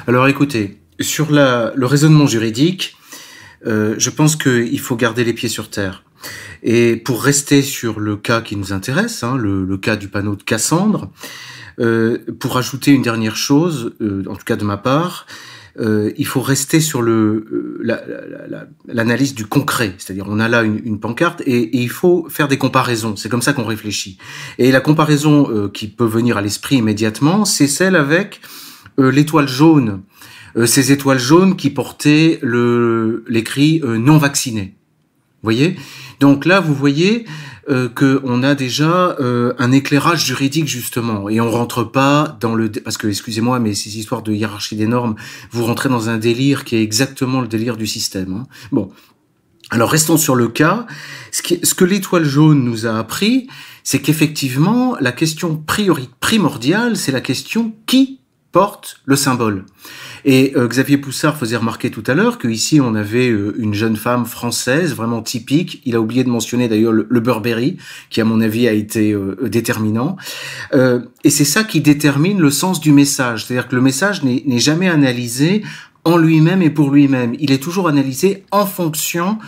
Alors écoutez, sur le raisonnement juridique, je pense qu'il faut garder les pieds sur terre. Et pour rester sur le cas qui nous intéresse, hein, le cas du panneau de Cassandre, pour ajouter une dernière chose, en tout cas de ma part, il faut rester sur l'analyse du concret. C'est-à-dire, on a là une pancarte et il faut faire des comparaisons. C'est comme ça qu'on réfléchit. Et la comparaison qui peut venir à l'esprit immédiatement, c'est celle avec l'étoile jaune. Ces étoiles jaunes qui portaient l'écrit non vacciné. Vous voyez? Donc là, vous voyez qu'on a déjà un éclairage juridique, justement, et on rentre pas dans parce que, excusez-moi, mais ces histoires de hiérarchie des normes, vous rentrez dans un délire qui est exactement le délire du système, hein. Bon. Alors, restons sur le cas. Ce que l'étoile jaune nous a appris, c'est qu'effectivement, la question primordiale, c'est la question qui porte le symbole. Et Xavier Poussard faisait remarquer tout à l'heure qu'ici on avait une jeune femme française vraiment typique. Il a oublié de mentionner d'ailleurs le Burberry, qui à mon avis a été déterminant. Et c'est ça qui détermine le sens du message. C'est-à-dire que le message n'est jamais analysé en lui-même et pour lui-même. Il est toujours analysé en fonction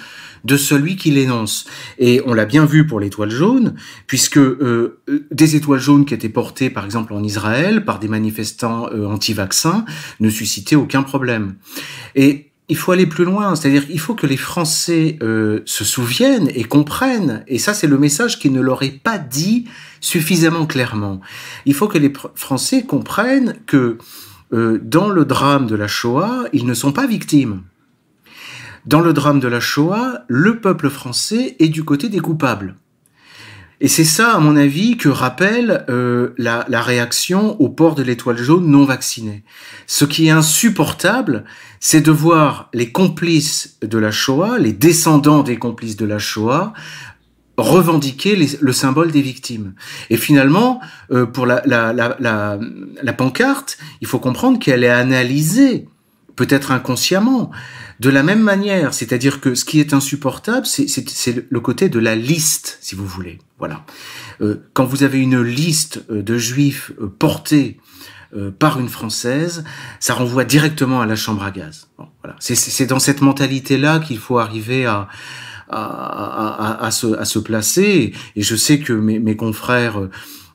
de celui qui l'énonce. Et on l'a bien vu pour l'étoile jaune, puisque des étoiles jaunes qui étaient portées, par exemple, en Israël, par des manifestants anti-vaccins, ne suscitaient aucun problème. Et il faut aller plus loin, c'est-à-dire qu'il faut que les Français se souviennent et comprennent, et ça c'est le message qu'ils ne leur est pas dit suffisamment clairement. Il faut que les Français comprennent que dans le drame de la Shoah, ils ne sont pas victimes. Dans le drame de la Shoah, le peuple français est du côté des coupables. Et c'est ça, à mon avis, que rappelle la réaction au port de l'étoile jaune non vaccinée. Ce qui est insupportable, c'est de voir les complices de la Shoah, les descendants des complices de la Shoah, revendiquer le symbole des victimes. Et finalement, pour la pancarte, il faut comprendre qu'elle est analysée, peut-être inconsciemment, de la même manière, c'est-à-dire que ce qui est insupportable, c'est le côté de la liste, si vous voulez. Voilà. Quand vous avez une liste de juifs portés par une Française, ça renvoie directement à la chambre à gaz. Bon, voilà. C'est dans cette mentalité-là qu'il faut arriver à se placer. Et je sais que mes confrères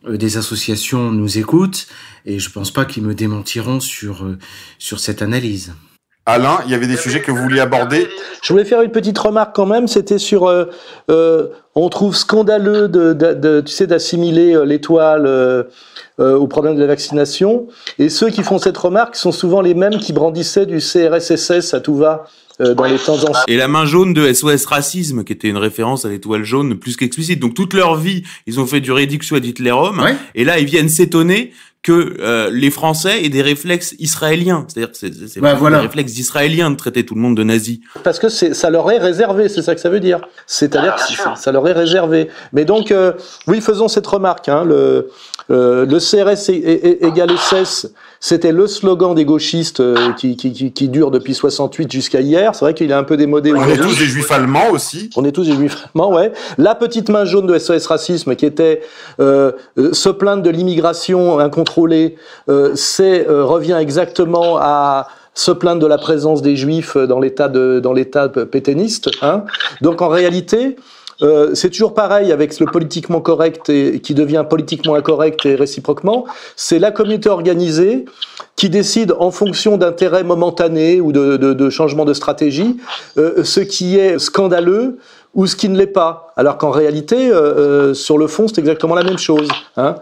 des associations nous écoutent, et je pense pas qu'ils me démentiront sur cette analyse. Alain, il y avait des sujets que vous vouliez aborder. Je voulais faire une petite remarque quand même, c'était sur, on trouve scandaleux d'assimiler l'étoile au problème de la vaccination, et ceux qui font cette remarque sont souvent les mêmes qui brandissaient du CRSSS à tout va dans les temps anciens. Et la main jaune de SOS Racisme, qui était une référence à l'étoile jaune plus qu'explicite. Donc toute leur vie, ils ont fait du réduction ad Hitlerum, ouais. Et là ils viennent s'étonner que les Français aient des réflexes israéliens. C'est-à-dire que c'est voilà. Des réflexes israéliens de traiter tout le monde de nazi. Parce que ça leur est réservé, c'est ça que ça veut dire. C'est-à-dire que ça leur est réservé. Mais donc, oui, faisons cette remarque. Hein, le CRS égale SS, c'était le slogan des gauchistes qui dure depuis 68 jusqu'à hier. C'est vrai qu'il est un peu démodé. On est tous des juifs allemands aussi. On est tous des juifs allemands, ouais. La petite main jaune de SOS Racisme, qui était se plaindre de l'immigration incontrôlée, revient exactement à se plaindre de la présence des juifs dans l'état pétainiste. Hein. Donc en réalité, c'est toujours pareil avec le politiquement correct et qui devient politiquement incorrect et réciproquement. C'est la communauté organisée qui décide en fonction d'intérêts momentanés ou de changements de stratégie ce qui est scandaleux ou ce qui ne l'est pas. Alors qu'en réalité, sur le fond, c'est exactement la même chose. Hein.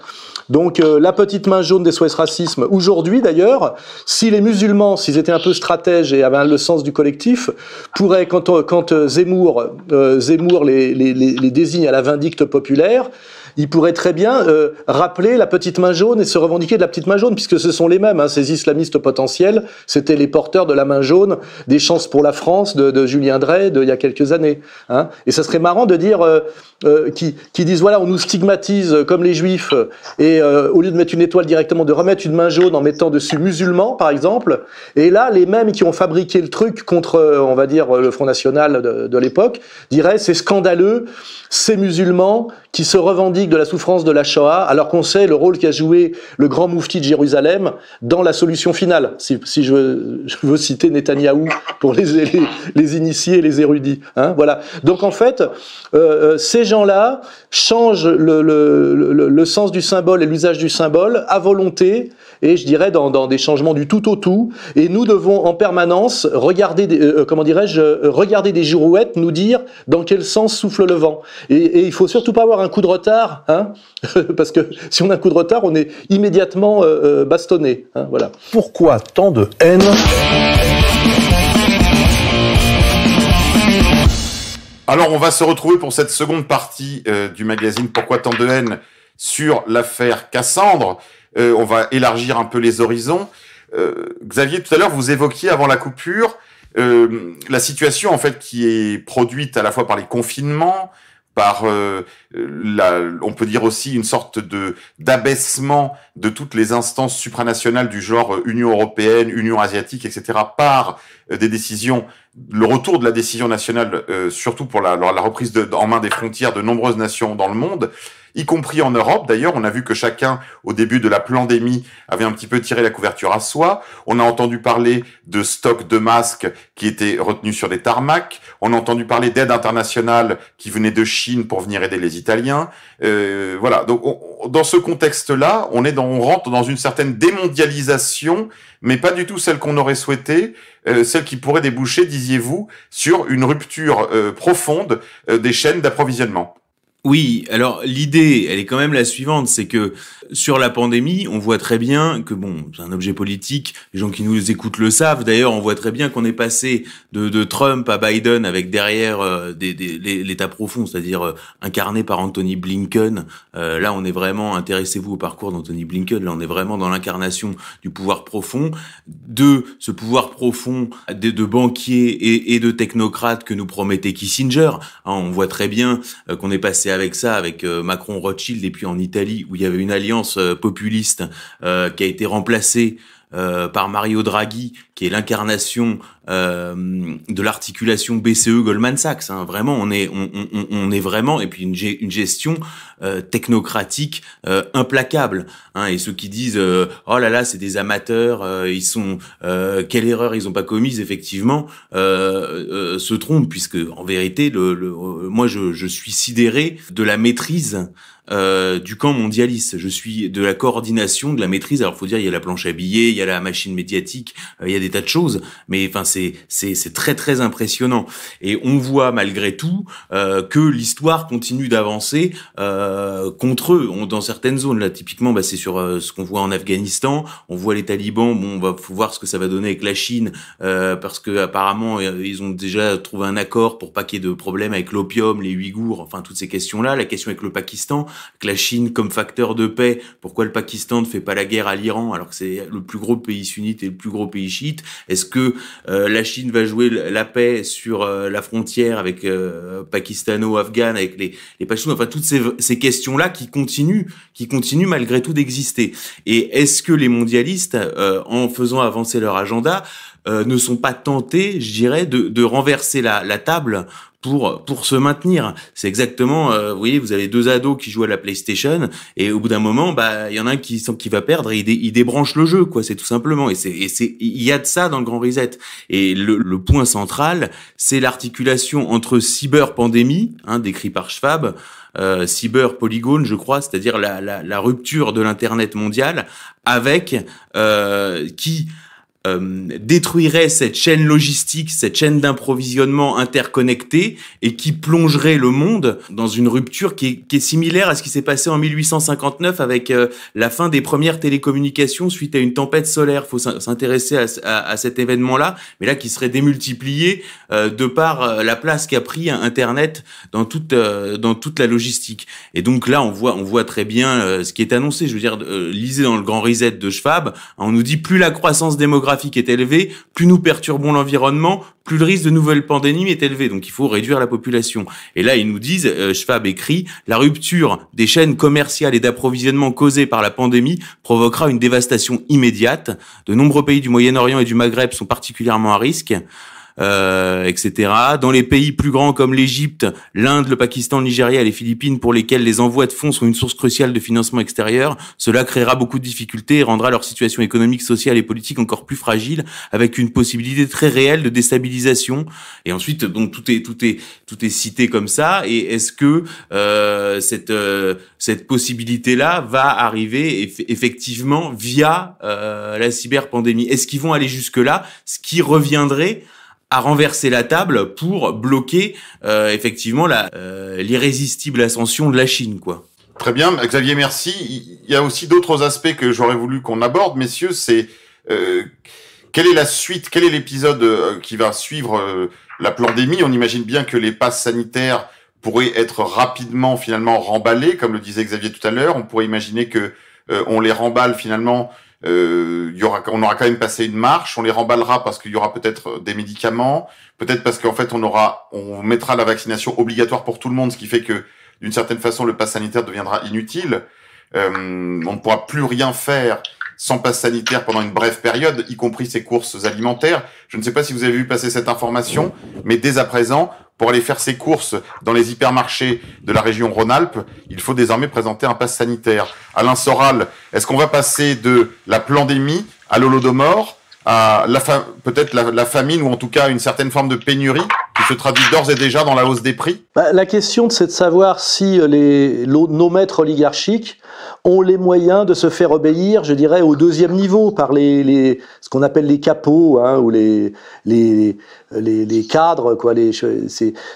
Donc la petite main jaune des SOS Racisme, aujourd'hui d'ailleurs, si les musulmans, s'ils étaient un peu stratèges et avaient le sens du collectif, pourraient, quand Zemmour les désigne à la vindicte populaire, ils pourraient très bien rappeler la petite main jaune et se revendiquer de la petite main jaune, puisque ce sont les mêmes, hein, ces islamistes potentiels, c'était les porteurs de la main jaune, des chances pour la France de Julien Drey il y a quelques années. Hein. Et ça serait marrant de dire, qui disent, voilà, on nous stigmatise comme les juifs, et au lieu de mettre une étoile directement, de remettre une main jaune en mettant dessus musulmans, par exemple, et là, les mêmes qui ont fabriqué le truc contre, on va dire, le Front National de l'époque, diraient, c'est scandaleux, ces musulmans qui se revendiquent de la souffrance de la Shoah, alors qu'on sait le rôle qu'a joué le grand moufti de Jérusalem dans la solution finale, si je veux citer Netanyahou pour les initiés et les érudits. Hein, voilà. Donc en fait, ces gens-là changent le sens du symbole et l'usage du symbole à volonté, et je dirais dans des changements du tout au tout, et nous devons en permanence regarder regarder des girouettes, nous dire dans quel sens souffle le vent. Et il faut surtout pas avoir un coup de retard, hein, parce que si on a un coup de retard, on est immédiatement bastonné. Hein, voilà. Pourquoi tant de haine ? Alors, on va se retrouver pour cette seconde partie du magazine Pourquoi tant de haine sur l'affaire Cassandre. On va élargir un peu les horizons. Xavier, tout à l'heure, vous évoquiez avant la coupure la situation en fait qui est produite à la fois par les confinements, par, on peut dire aussi une sorte d'abaissement de toutes les instances supranationales du genre Union européenne, Union asiatique, etc., par des décisions, le retour de la décision nationale, surtout pour la reprise en main des frontières de nombreuses nations dans le monde, y compris en Europe. D'ailleurs, on a vu que chacun, au début de la pandémie, avait un petit peu tiré la couverture à soi. On a entendu parler de stocks de masques qui étaient retenus sur des tarmacs. On a entendu parler d'aide internationale qui venait de Chine pour venir aider les Italiens. Voilà. Donc, dans ce contexte-là, on rentre dans une certaine démondialisation, mais pas du tout celle qu'on aurait souhaité, celle qui pourrait déboucher, disiez-vous, sur une rupture profonde des chaînes d'approvisionnement. Oui, alors l'idée, elle est quand même la suivante, c'est que sur la pandémie, on voit très bien que, bon, c'est un objet politique, les gens qui nous écoutent le savent, d'ailleurs, on voit très bien qu'on est passé de Trump à Biden avec derrière l'État profond, c'est-à-dire incarné par Anthony Blinken. Là, on est vraiment, intéressez-vous au parcours d'Anthony Blinken, là, on est vraiment dans l'incarnation du pouvoir profond, de ce pouvoir profond de banquiers et de technocrates que nous promettait Kissinger. On voit très bien qu'on est passé avec ça, avec Macron, Rothschild, et puis en Italie, où il y avait une alliance populiste qui a été remplacée par Mario Draghi, qui est l'incarnation de l'articulation BCE Goldman Sachs. Hein. Vraiment, on est vraiment, et puis une gestion technocratique implacable. Hein. Et ceux qui disent oh là là, c'est des amateurs, ils sont quelle erreur ils ont pas commise, effectivement, se trompent, puisque en vérité, moi je suis sidéré de la maîtrise du camp mondialiste. Je suis de la coordination, de la maîtrise. Alors, faut dire, il y a la planche à billets, il y a la machine médiatique, il y a des tas de choses. Mais enfin, c'est très très impressionnant. Et on voit malgré tout que l'histoire continue d'avancer contre eux dans certaines zones. Là, typiquement, c'est sur ce qu'on voit en Afghanistan. On voit les talibans. Bon, faut voir ce que ça va donner avec la Chine, parce que apparemment, ils ont déjà trouvé un accord pour pas qu'il y ait de problème avec l'opium, les Ouïghours, enfin toutes ces questions-là. La question avec le Pakistan. Que la Chine comme facteur de paix, pourquoi le Pakistan ne fait pas la guerre à l'Iran alors que c'est le plus gros pays sunnite et le plus gros pays chiite? Est-ce que la Chine va jouer la paix sur la frontière avec pakistano-afghane, avec les Pashtuns? Enfin, toutes ces questions-là qui continuent malgré tout d'exister. Et est-ce que les mondialistes, en faisant avancer leur agenda, ne sont pas tentés, je dirais, de renverser la table pour se maintenir? C'est exactement, vous voyez, vous avez deux ados qui jouent à la PlayStation, et au bout d'un moment, il y en a un qui sent qu'il va perdre, et il débranche le jeu, quoi. C'est tout simplement. Et il y a de ça dans le Grand Reset. Et le point central, c'est l'articulation entre cyberpandémie, décrit par Schwab, cyberpolygone, je crois, c'est-à-dire la rupture de l'internet mondial, avec qui détruirait cette chaîne logistique, cette chaîne d'approvisionnement interconnectée, et qui plongerait le monde dans une rupture qui est similaire à ce qui s'est passé en 1859 avec la fin des premières télécommunications suite à une tempête solaire. Faut s'intéresser à cet événement-là, mais là qui serait démultiplié de par la place qu'a pris Internet dans toute la logistique. Et donc là, on voit très bien ce qui est annoncé. Je veux dire, lisez dans le Grand Reset de Schwab, on nous dit plus la croissance démographique est élevée, plus nous perturbons l'environnement, plus le risque de nouvelles pandémies est élevé. Donc il faut réduire la population. Et là, ils nous disent, Schwab écrit, la rupture des chaînes commerciales et d'approvisionnement causée par la pandémie provoquera une dévastation immédiate. De nombreux pays du Moyen-Orient et du Maghreb sont particulièrement à risque. Etc. Dans les pays plus grands comme l'Égypte, l'Inde, le Pakistan, le Nigeria et les Philippines, pour lesquels les envois de fonds sont une source cruciale de financement extérieur, cela créera beaucoup de difficultés et rendra leur situation économique, sociale et politique encore plus fragile, avec une possibilité très réelle de déstabilisation. Et ensuite, donc tout est cité comme ça. Et est-ce que cette possibilité-là va arriver effectivement via la cyberpandémie? Est-ce qu'ils vont aller jusque-là, ce qui reviendrait à renverser la table pour bloquer effectivement l'irrésistible ascension de la Chine, quoi? Très bien, Xavier, merci. Il y a aussi d'autres aspects que j'aurais voulu qu'on aborde, messieurs. C'est quelle est la suite, quel est l'épisode qui va suivre la pandémie? On imagine bien que les passes sanitaires pourraient être rapidement finalement remballés, comme le disait Xavier tout à l'heure. On pourrait imaginer que on les remballe finalement on aura quand même passé une marche, on les remballera parce qu'il y aura peut-être des médicaments, peut-être parce qu'en fait on mettra la vaccination obligatoire pour tout le monde, ce qui fait que d'une certaine façon le pass sanitaire deviendra inutile. On ne pourra plus rien faire sans passe sanitaire pendant une brève période, y compris ses courses alimentaires. Je ne sais pas si vous avez vu passer cette information, mais dès à présent, pour aller faire ses courses dans les hypermarchés de la région Rhône-Alpes, il faut désormais présenter un passe sanitaire. Alain Soral, est-ce qu'on va passer de la pandémie à l'holodomor, à peut-être la famine, ou en tout cas une certaine forme de pénurie qui se traduit d'ores et déjà dans la hausse des prix? La question, c'est de savoir si nos maîtres oligarchiques ont les moyens de se faire obéir, je dirais, au deuxième niveau, par ce qu'on appelle les capots, hein, ou les cadres, quoi.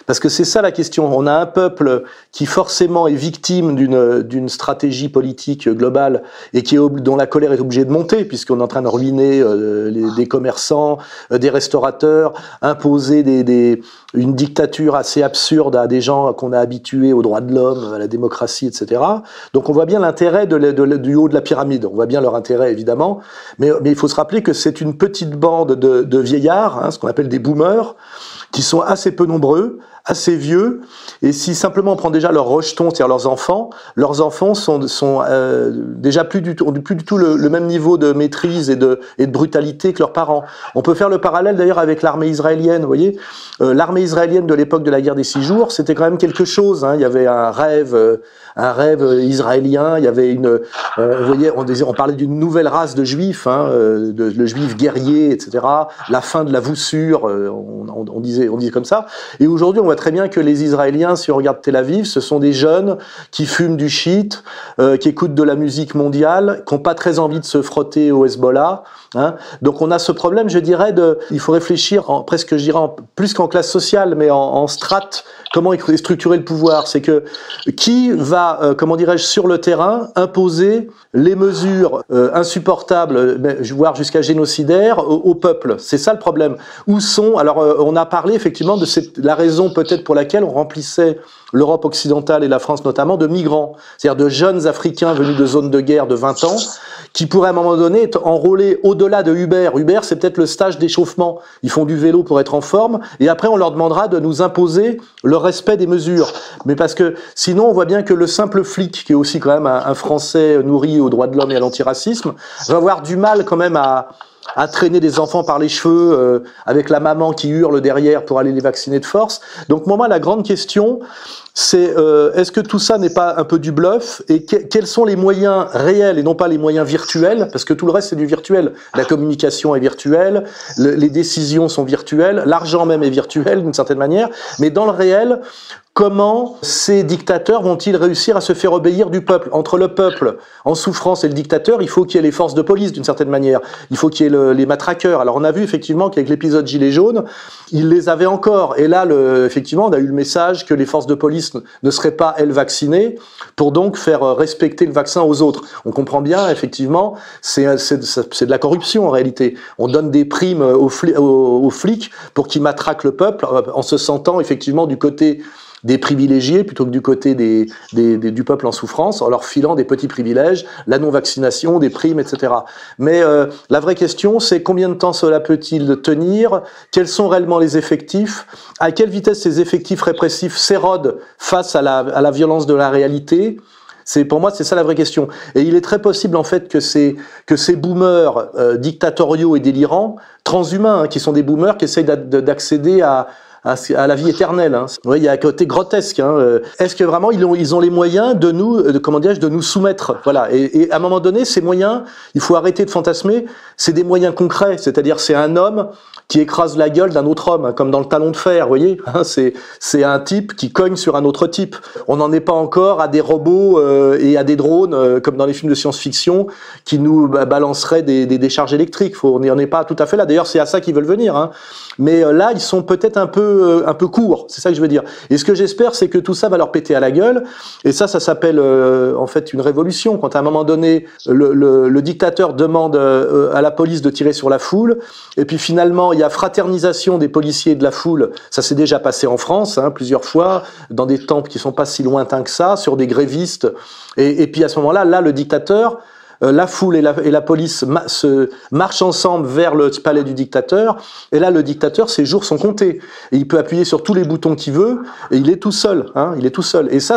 Parce que c'est ça la question. On a un peuple qui forcément est victime d'une stratégie politique globale et dont la colère est obligée de monter, puisqu'on est en train de ruiner des commerçants, des restaurateurs, imposer une dictature assez absurde à des gens qu'on a habitués aux droits de l'homme, à la démocratie, etc. Donc on voit bien l'intérêt du haut de la pyramide. On voit bien leur intérêt, évidemment. Mais il faut se rappeler que c'est une petite bande de vieillards, hein, ce qu'on appelle des boomers, qui sont assez peu nombreux, assez vieux, et si simplement on prend déjà leurs rejetons, c'est-à-dire leurs enfants sont déjà ont plus du tout le même niveau de maîtrise et de brutalité que leurs parents. On peut faire le parallèle d'ailleurs avec l'armée israélienne, vous voyez. L'armée israélienne de l'époque de la guerre des 6 jours, c'était quand même quelque chose, hein. Il y avait un rêve israélien, il y avait vous voyez, on parlait d'une nouvelle race de juifs, hein, le juif guerrier, etc. La fin de la voussure, on disait comme ça. Et aujourd'hui, on voit très bien que les Israéliens, si on regarde Tel Aviv, ce sont des jeunes qui fument du shit, qui écoutent de la musique mondiale, qui n'ont pas très envie de se frotter au Hezbollah, hein. Donc on a ce problème, je dirais, il faut réfléchir presque, je dirais, plus qu'en classe sociale, mais en strate. Comment structurer le pouvoir? C'est que qui va, comment dirais-je, sur le terrain, imposer les mesures insupportables, voire jusqu'à génocidaires, au peuple? C'est ça le problème. Alors on a parlé effectivement de la raison peut-être pour laquelle on remplissait l'Europe occidentale et la France notamment de migrants, c'est-à-dire de jeunes Africains venus de zones de guerre de 20 ans, qui pourraient à un moment donné être enrôlés au-delà de Uber. Uber, c'est peut-être le stage d'échauffement. Ils font du vélo pour être en forme, et après on leur demandera de nous imposer le respect des mesures. Mais parce que sinon, on voit bien que le simple flic, qui est aussi quand même un Français nourri aux droits de l'homme et à l'antiracisme, va avoir du mal quand même à traîner des enfants par les cheveux avec la maman qui hurle derrière pour aller les vacciner de force. Donc moi, la grande question, c'est est-ce que tout ça n'est pas un peu du bluff, et quels sont les moyens réels et non pas les moyens virtuels, parce que tout le reste c'est du virtuel. La communication est virtuelle, les décisions sont virtuelles, l'argent même est virtuel d'une certaine manière, mais dans le réel, comment ces dictateurs vont-ils réussir à se faire obéir du peuple? Entre le peuple en souffrance et le dictateur, il faut qu'il y ait les forces de police d'une certaine manière. Il faut qu'il y ait les matraqueurs. Alors on a vu effectivement qu'avec l'épisode Gilets jaunes, ils les avaient encore. Et là, effectivement, on a eu le message que les forces de police ne seraient pas, elles, vaccinées, pour donc faire respecter le vaccin aux autres. On comprend bien, effectivement, c'est de la corruption en réalité. On donne des primes aux flics pour qu'ils matraquent le peuple en se sentant effectivement du côté des privilégiés plutôt que du côté du peuple en souffrance, en leur filant des petits privilèges, la non-vaccination, des primes, etc. Mais la vraie question, c'est combien de temps cela peut-il tenir? Quels sont réellement les effectifs? À quelle vitesse ces effectifs répressifs s'érodent face à la violence de la réalité? Pour moi, c'est ça la vraie question. Et il est très possible, en fait, que ces boomers dictatoriaux et délirants, transhumains, hein, qui sont des boomers qui essayent d'accéder à la vie éternelle, hein. Oui, il y a un côté grotesque, hein. Est-ce que vraiment ils ont les moyens de nous soumettre? Voilà. Et à un moment donné, ces moyens, il faut arrêter de fantasmer. C'est des moyens concrets. C'est-à-dire, c'est un homme qui écrase la gueule d'un autre homme, hein, comme dans le Talon de fer, vous voyez, hein, c'est un type qui cogne sur un autre type. On n'en est pas encore à des robots et à des drones, comme dans les films de science-fiction, qui nous balanceraient des décharges électriques. On n'y en est pas tout à fait là. D'ailleurs, c'est à ça qu'ils veulent venir, hein. Mais là, ils sont peut-être un peu courts, c'est ça que je veux dire. Et ce que j'espère, c'est que tout ça va leur péter à la gueule. Et ça s'appelle en fait une révolution. Quand à un moment donné, le dictateur demande à la police de tirer sur la foule, et puis finalement, il y a fraternisation des policiers et de la foule. Ça s'est déjà passé en France, hein, plusieurs fois, dans des temps qui sont pas si lointains que ça, sur des grévistes. Et puis à ce moment-là, le dictateur la foule et la police se marchent ensemble vers le palais du dictateur, et là le dictateur, ses jours sont comptés. Et il peut appuyer sur tous les boutons qu'il veut, et il est tout seul, hein, il est tout seul. Et ça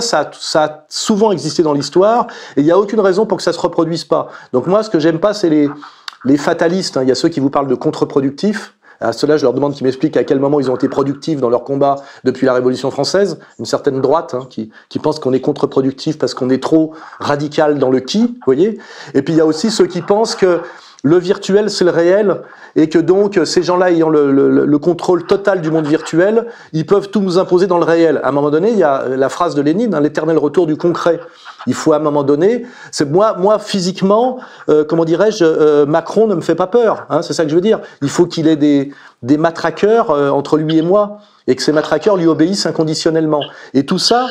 a souvent existé dans l'histoire, et il n'y a aucune raison pour que ça se reproduise pas. Donc moi, ce que j'aime pas, c'est les fatalistes, hein. Il y a ceux qui vous parlent de contre-productifs. À ceux-là, je leur demande qu'ils m'expliquent à quel moment ils ont été productifs dans leur combat depuis la Révolution française. Une certaine droite, hein, qui pense qu'on est contre-productif parce qu'on est trop radical dans le qui, vous voyez. Et puis il y a aussi ceux qui pensent que le virtuel, c'est le réel, et que donc ces gens-là ayant le contrôle total du monde virtuel, ils peuvent tout nous imposer dans le réel. À un moment donné, il y a la phrase de Lénine, hein, l'éternel retour du concret. Il faut à un moment donné, c'est moi physiquement, comment dirais-je, Macron ne me fait pas peur, hein, c'est ça que je veux dire. Il faut qu'il ait des matraqueurs entre lui et moi, et que ces matraqueurs lui obéissent inconditionnellement. Et tout ça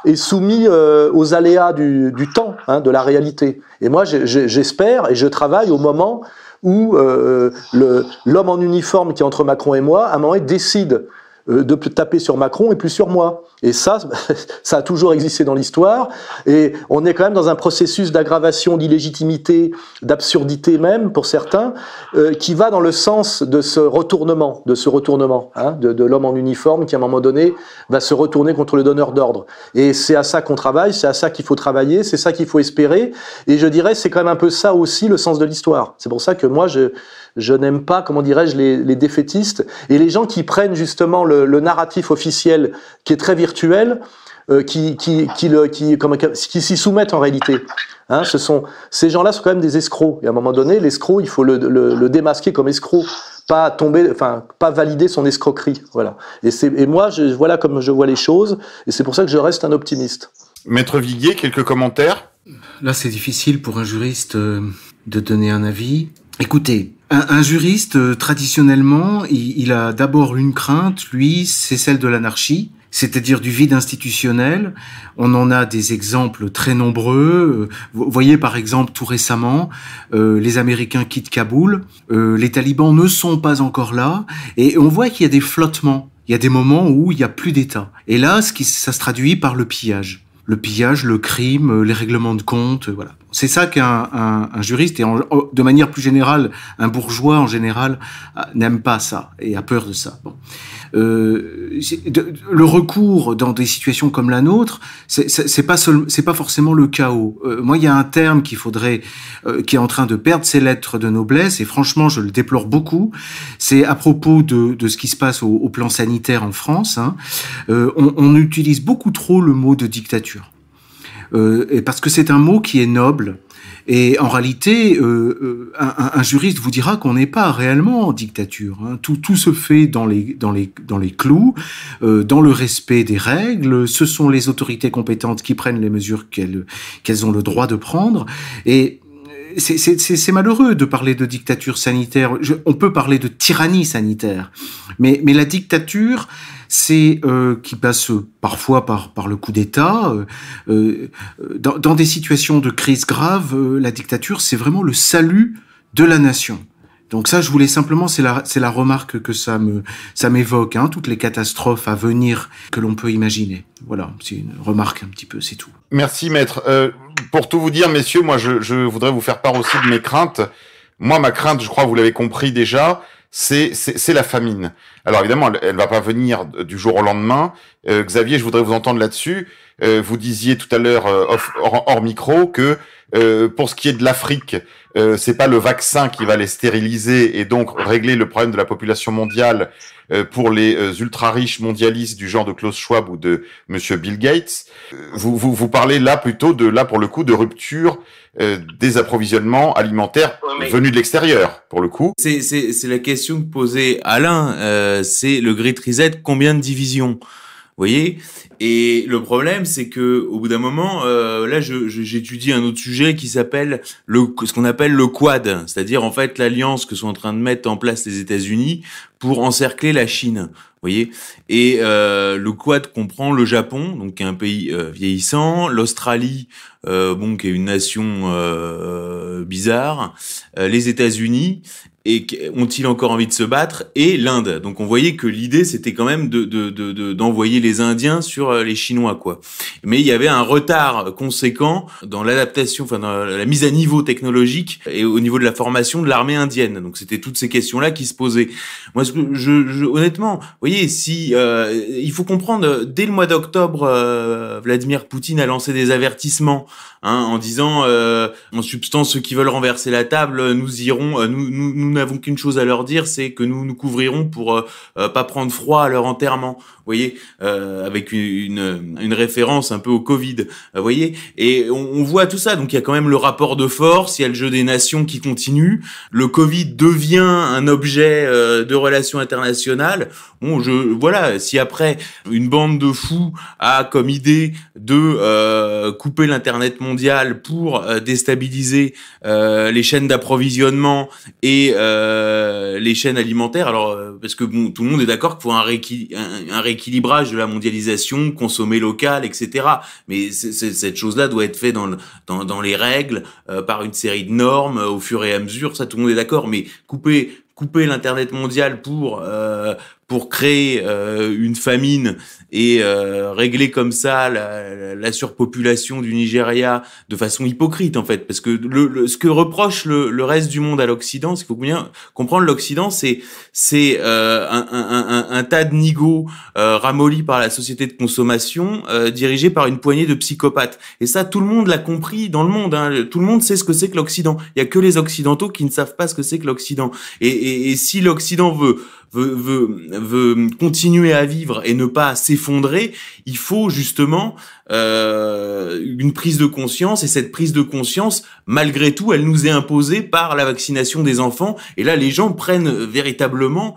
est soumis aux aléas du temps, hein, de la réalité. Et moi, j'espère et je travaille au moment où l'homme en uniforme qui est entre Macron et moi, à un moment, il décide de taper sur Macron et plus sur moi. Et ça a toujours existé dans l'histoire, et on est quand même dans un processus d'aggravation d'illégitimité, d'absurdité même, pour certains, qui va dans le sens de ce retournement, hein, de l'homme en uniforme qui, à un moment donné, va se retourner contre le donneur d'ordre. Et c'est à ça qu'on travaille, c'est à ça qu'il faut travailler, c'est ça qu'il faut espérer, et je dirais, c'est quand même un peu ça aussi le sens de l'histoire. C'est pour ça que moi, je n'aime pas, comment dirais-je, les défaitistes et les gens qui prennent justement le narratif officiel qui est très virtuel, qui s'y soumettent en réalité. Hein, ces gens-là sont quand même des escrocs. Et à un moment donné, l'escroc, il faut le démasquer comme escroc, pas valider son escroquerie. Voilà. Et moi, voilà comme je vois les choses, et c'est pour ça que je reste un optimiste. Maître Viguier, quelques commentaires? Là, c'est difficile pour un juriste de donner un avis. Écoutez, un juriste, traditionnellement, il a d'abord une crainte, lui, c'est celle de l'anarchie, c'est-à-dire du vide institutionnel. On en a des exemples très nombreux. Vous voyez, par exemple, tout récemment, les Américains quittent Kaboul, les talibans ne sont pas encore là, et on voit qu'il y a des flottements. Il y a des moments où il n'y a plus d'État. Et là, ça se traduit par le pillage. Le pillage, le crime, les règlements de compte, voilà. C'est ça qu'un juriste, et de manière plus générale, un bourgeois en général, n'aime pas ça, et a peur de ça. Bon. Le recours dans des situations comme la nôtre, c'est pas forcément le chaos. Moi, il y a un terme qui est en train de perdre ses lettres de noblesse, et franchement, je le déplore beaucoup. C'est à propos de ce qui se passe au plan sanitaire en France. Hein. On utilise beaucoup trop le mot de dictature. Parce que c'est un mot qui est noble, et en réalité, un juriste vous dira qu'on n'est pas réellement en dictature. Hein. Tout se fait dans les clous, dans le respect des règles. Ce sont les autorités compétentes qui prennent les mesures qu'elles ont le droit de prendre. Et c'est malheureux de parler de dictature sanitaire. On peut parler de tyrannie sanitaire, mais la dictature, c'est qui passe parfois par le coup d'État. Dans des situations de crise grave, la dictature, c'est vraiment le salut de la nation. Donc ça, je voulais simplement, c'est la remarque que ça m'évoque, hein, toutes les catastrophes à venir que l'on peut imaginer. Voilà, c'est une remarque un petit peu, c'est tout. Merci, maître. Pour tout vous dire, messieurs, moi, je voudrais vous faire part aussi de mes craintes. Moi, ma crainte, je crois que vous l'avez compris déjà, c'est la famine. Alors évidemment, elle va pas venir du jour au lendemain. Xavier, je voudrais vous entendre là-dessus. Vous disiez tout à l'heure hors micro que pour ce qui est de l'Afrique, c'est pas le vaccin qui va les stériliser et donc régler le problème de la population mondiale pour les ultra riches mondialistes du genre de Klaus Schwab ou de Monsieur Bill Gates. Vous parlez là plutôt pour le coup de rupture des approvisionnements alimentaires venus de l'extérieur, pour le coup. C'est la question que posait Alain, c'est le Great Reset, combien de divisions? Vous voyez? Et le problème, c'est que au bout d'un moment, là, j'étudie un autre sujet qui s'appelle ce qu'on appelle le Quad, c'est-à-dire en fait l'alliance que sont en train de mettre en place les États-Unis pour encercler la Chine. Vous voyez? Et le Quad comprend le Japon, donc qui est un pays vieillissant, l'Australie, qui est une nation bizarre, les États-Unis et ont-ils encore envie de se battre, et l'Inde. Donc on voyait que l'idée c'était quand même d'envoyer les Indiens sur les Chinois, quoi. Mais il y avait un retard conséquent dans l'adaptation, enfin dans la mise à niveau technologique et au niveau de la formation de l'armée indienne. Donc c'était toutes ces questions-là qui se posaient. Moi, honnêtement, vous voyez, si il faut comprendre, dès le mois d'octobre, Vladimir Poutine a lancé des avertissements, en disant, en substance, ceux qui veulent renverser la table, nous n'avons qu'une chose à leur dire, c'est que nous nous couvrirons pour pas prendre froid à leur enterrement. Vous voyez, avec une référence un peu au Covid. Vous voyez, et on voit tout ça. Donc il y a quand même le rapport de force, il y a le jeu des nations qui continue. Le Covid devient un objet de relations internationales. Bon, voilà, si après une bande de fous a comme idée de couper l'internet mondial pour déstabiliser les chaînes d'approvisionnement et les chaînes alimentaires, alors parce que bon, tout le monde est d'accord qu'il faut un rééquilibrage de la mondialisation, consommer local, etc. Mais cette chose-là doit être faite dans les règles, par une série de normes au fur et à mesure. Ça, tout le monde est d'accord. Mais couper l'internet mondial pour créer une famine et régler comme ça la surpopulation du Nigeria de façon hypocrite, en fait, parce que ce que reproche le reste du monde à l'Occident, c'est qu'il faut bien comprendre, l'Occident c'est un tas de nigauds ramollis par la société de consommation, dirigés par une poignée de psychopathes. Et ça, tout le monde l'a compris dans le monde, hein. Tout le monde sait ce que c'est que l'Occident. Il y a que les Occidentaux qui ne savent pas ce que c'est que l'Occident. Et si l'Occident veut continuer à vivre et ne pas s'effondrer, il faut justement une prise de conscience, et cette prise de conscience, malgré tout, elle nous est imposée par la vaccination des enfants. Et là, les gens prennent véritablement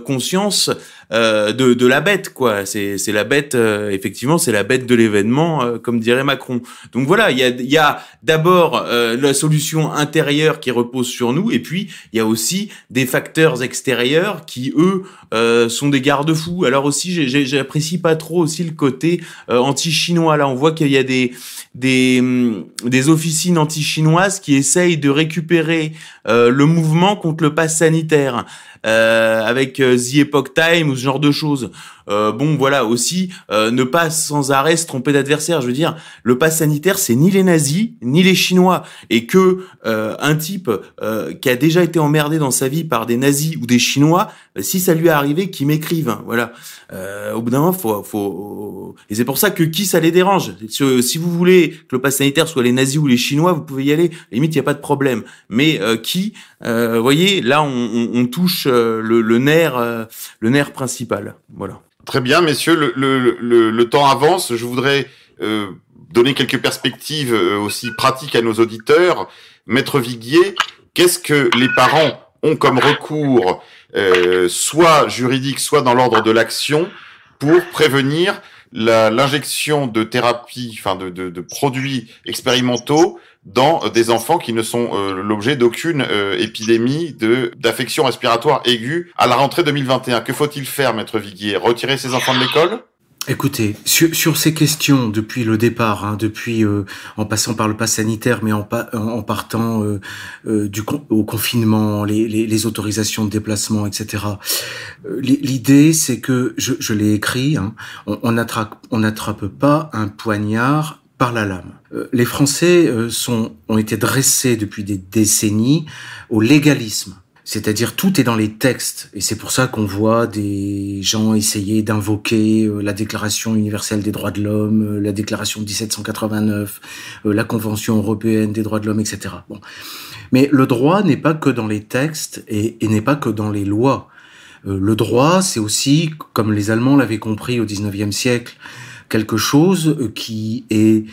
conscience de la bête, quoi. C'est la bête, effectivement, c'est la bête de l'événement, comme dirait Macron. Donc voilà, il y a d'abord la solution intérieure qui repose sur nous, et puis il y a aussi des facteurs extérieurs qui, eux, sont des garde-fous. Alors aussi, j'apprécie pas trop aussi le côté anti-chinois. Là, on voit qu'il y a des officines anti-chinoises qui essayent de récupérer le mouvement contre le pass sanitaire, avec The Epoch Time ou ce genre de choses. Bon, voilà, aussi, ne pas sans arrêt se tromper d'adversaire. Je veux dire, le pass sanitaire, c'est ni les nazis, ni les Chinois. Et que un type qui a déjà été emmerdé dans sa vie par des nazis ou des Chinois, si ça lui est arrivé, qu'il m'écrive. Hein, voilà. Au bout d'un moment, faut... Et c'est pour ça que qui ça les dérange. Si vous voulez que le pass sanitaire soit les nazis ou les Chinois, vous pouvez y aller. Limite, il n'y a pas de problème. Mais vous voyez, là, on touche le nerf principal. Voilà. Très bien, messieurs, le temps avance. Je voudrais donner quelques perspectives aussi pratiques à nos auditeurs. Maître Viguier, qu'est-ce que les parents ont comme recours, soit juridique, soit dans l'ordre de l'action, pour prévenir l'injection de thérapie, enfin de produits expérimentaux dans des enfants qui ne sont l'objet d'aucune épidémie d'affection respiratoire aiguë à la rentrée 2021. Que faut-il faire, Maître Viguier? Retirer ces enfants de l'école? Écoutez, sur ces questions, depuis le départ, depuis en passant par le pass sanitaire, mais en partant au confinement, les autorisations de déplacement, etc. L'idée, c'est que je l'ai écrit, on n'attrape pas un poignard par la lame. Les Français ont été dressés depuis des décennies au légalisme. C'est-à-dire tout est dans les textes, et c'est pour ça qu'on voit des gens essayer d'invoquer la Déclaration universelle des droits de l'homme, la Déclaration de 1789, la Convention européenne des droits de l'homme, etc. Bon. Mais le droit n'est pas que dans les textes et n'est pas que dans les lois. Le droit, c'est aussi, comme les Allemands l'avaient compris au XIXe siècle, quelque chose qui est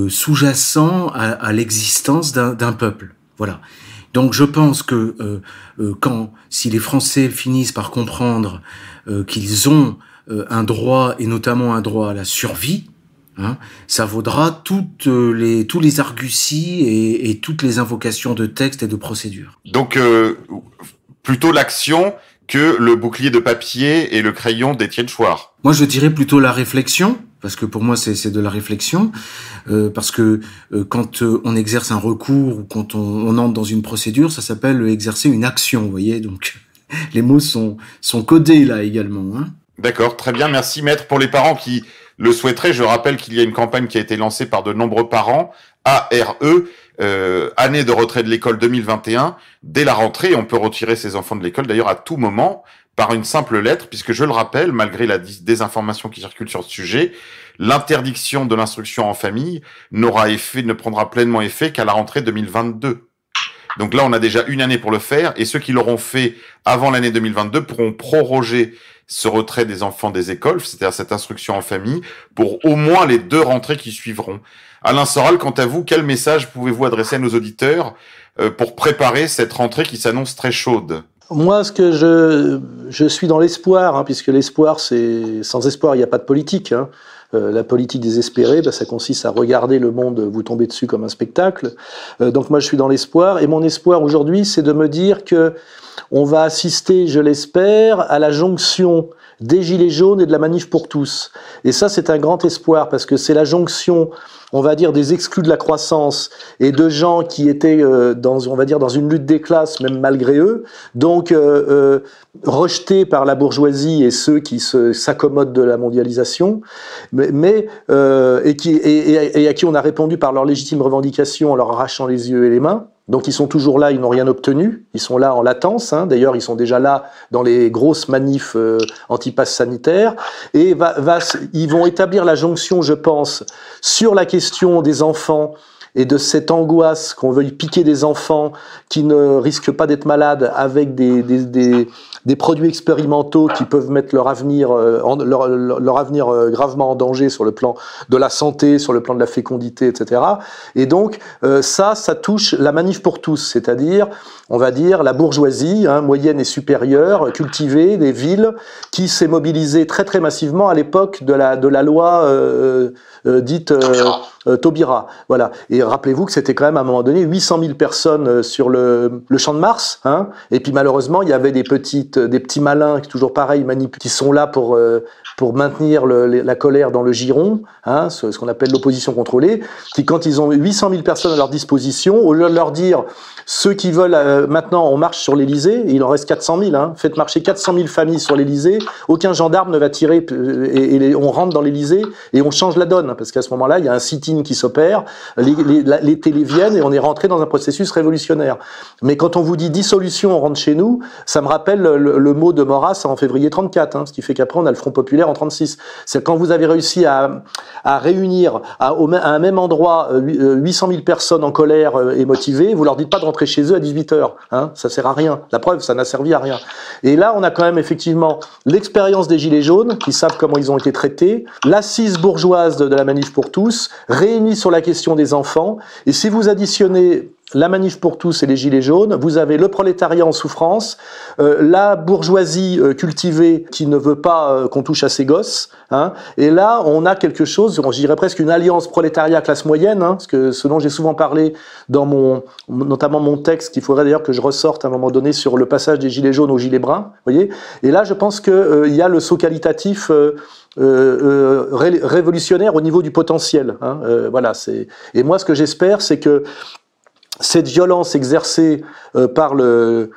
sous-jacent à l'existence d'un peuple. Voilà. Donc je pense que si les Français finissent par comprendre qu'ils ont un droit, et notamment un droit à la survie, ça vaudra tous les arguties et toutes les invocations de textes et de procédures. Donc plutôt l'action que le bouclier de papier et le crayon d'Étienne Chouard. Moi je dirais plutôt la réflexion, parce que pour moi c'est de la réflexion, parce que quand on exerce un recours ou quand on entre dans une procédure, ça s'appelle exercer une action, vous voyez, donc les mots sont codés là également. Hein. D'accord, très bien, merci maître. Pour les parents qui le souhaiteraient, je rappelle qu'il y a une campagne qui a été lancée par de nombreux parents, ARE, année de retrait de l'école 2021. Dès la rentrée, on peut retirer ses enfants de l'école, d'ailleurs à tout moment, par une simple lettre, puisque je le rappelle, malgré la désinformation qui circule sur ce sujet, l'interdiction de l'instruction en famille ne prendra pleinement effet qu'à la rentrée 2022. Donc là, on a déjà une année pour le faire, et ceux qui l'auront fait avant l'année 2022 pourront proroger ce retrait des enfants des écoles, c'est-à-dire cette instruction en famille, pour au moins les 2 rentrées qui suivront. Alain Soral, quant à vous, quel message pouvez-vous adresser à nos auditeurs pour préparer cette rentrée qui s'annonce très chaude ? Moi, ce que je suis dans l'espoir, hein, puisque l'espoir, c'est sans espoir, il n'y a pas de politique. Hein. La politique désespérée, ça consiste à regarder le monde vous tomber dessus comme un spectacle. Donc moi, je suis dans l'espoir, et mon espoir aujourd'hui, c'est de me dire que on va assister, je l'espère, à la jonction des Gilets jaunes et de la Manif pour tous. Et ça, c'est un grand espoir, parce que c'est la jonction, on va dire, des exclus de la croissance et de gens qui étaient dans une lutte des classes, même malgré eux, donc rejetés par la bourgeoisie et ceux qui s'accommodent de la mondialisation, et à qui on a répondu par leurs légitimes revendications en leur arrachant les yeux et les mains. Donc ils sont toujours là, ils n'ont rien obtenu, ils sont là en latence, hein. D'ailleurs ils sont déjà là dans les grosses manifs anti-pass sanitaires, et ils vont établir la jonction, je pense, sur la question des enfants et de cette angoisse qu'on veuille piquer des enfants qui ne risquent pas d'être malades avec des produits expérimentaux qui peuvent mettre leur avenir gravement en danger sur le plan de la santé, sur le plan de la fécondité, etc. Et donc ça touche la Manif pour tous, c'est-à-dire, on va dire, la bourgeoisie, hein, moyenne et supérieure, cultivée, des villes, qui s'est mobilisée très très massivement à l'époque de la loi dite Taubira. Voilà. Et rappelez-vous que c'était quand même à un moment donné 800 000 personnes sur le Champ de Mars, hein, et puis malheureusement il y avait des petits malins, toujours pareil, qui sont là pour maintenir la colère dans le giron, hein, ce qu'on appelle l'opposition contrôlée, qui quand ils ont 800 000 personnes à leur disposition, au lieu de leur dire ceux qui veulent maintenant on marche sur l'Élysée, il en reste 400 000, hein, faites marcher 400 000 familles sur l'Élysée, aucun gendarme ne va tirer, et on rentre dans l'Élysée et on change la donne, parce qu'à ce moment-là il y a un sit-in qui s'opère, les télés viennent et on est rentré dans un processus révolutionnaire. Mais quand on vous dit dissolution, on rentre chez nous, ça me rappelle le mot de Maurras en février 34, hein, ce qui fait qu'après on a le Front populaire en 36. C'est quand vous avez réussi à réunir à un même endroit 800 000 personnes en colère et motivées, vous leur dites pas de rentrer chez eux à 18h, hein, ça sert à rien. La preuve, ça n'a servi à rien. Et là, on a quand même effectivement l'expérience des Gilets jaunes, qui savent comment ils ont été traités, l'assise bourgeoise de la Manif pour tous, réunis sur la question des enfants, et si vous additionnez la Manif pour tous et les Gilets jaunes, vous avez le prolétariat en souffrance, la bourgeoisie cultivée qui ne veut pas qu'on touche à ses gosses, hein, et là on a quelque chose, je dirais presque une alliance prolétariat-classe moyenne, hein, ce dont j'ai souvent parlé dans notamment mon texte, qu'il faudrait d'ailleurs que je ressorte à un moment donné sur le passage des Gilets jaunes aux Gilets bruns, voyez. Et là je pense qu'il y a le saut qualitatif révolutionnaire au niveau du potentiel, hein, voilà. Et moi ce que j'espère, c'est que cette violence exercée par le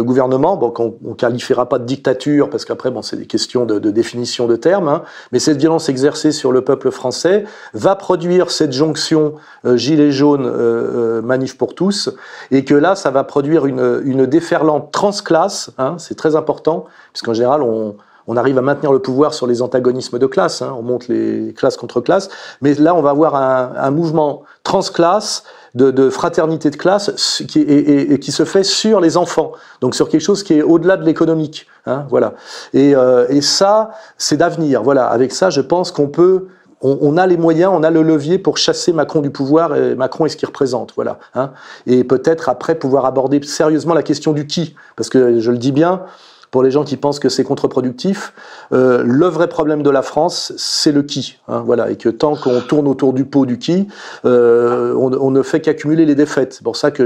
gouvernement, bon, qu'on qualifiera pas de dictature, parce qu'après, bon, c'est des questions de définition de termes, hein, mais cette violence exercée sur le peuple français va produire cette jonction Gilets jaunes, Manif pour tous, et que là, ça va produire une déferlante transclasse, hein, c'est très important, puisqu'en général, on arrive à maintenir le pouvoir sur les antagonismes de classe, hein, on monte les classes contre classes, mais là, on va avoir un mouvement transclasse, de fraternité de classe qui se fait sur les enfants, donc sur quelque chose qui est au-delà de l'économique, hein, voilà. Et ça, c'est d'avenir. Voilà. Avec ça, je pense qu'on peut, on a les moyens, on a le levier pour chasser Macron du pouvoir, et Macron est ce qu'il représente, voilà. Hein. Et peut-être après pouvoir aborder sérieusement la question du qui, parce que je le dis bien. Pour les gens qui pensent que c'est contre-productif, le vrai problème de la France, c'est le qui, hein, voilà, et que tant qu'on tourne autour du pot du qui, on ne fait qu'accumuler les défaites. C'est pour ça que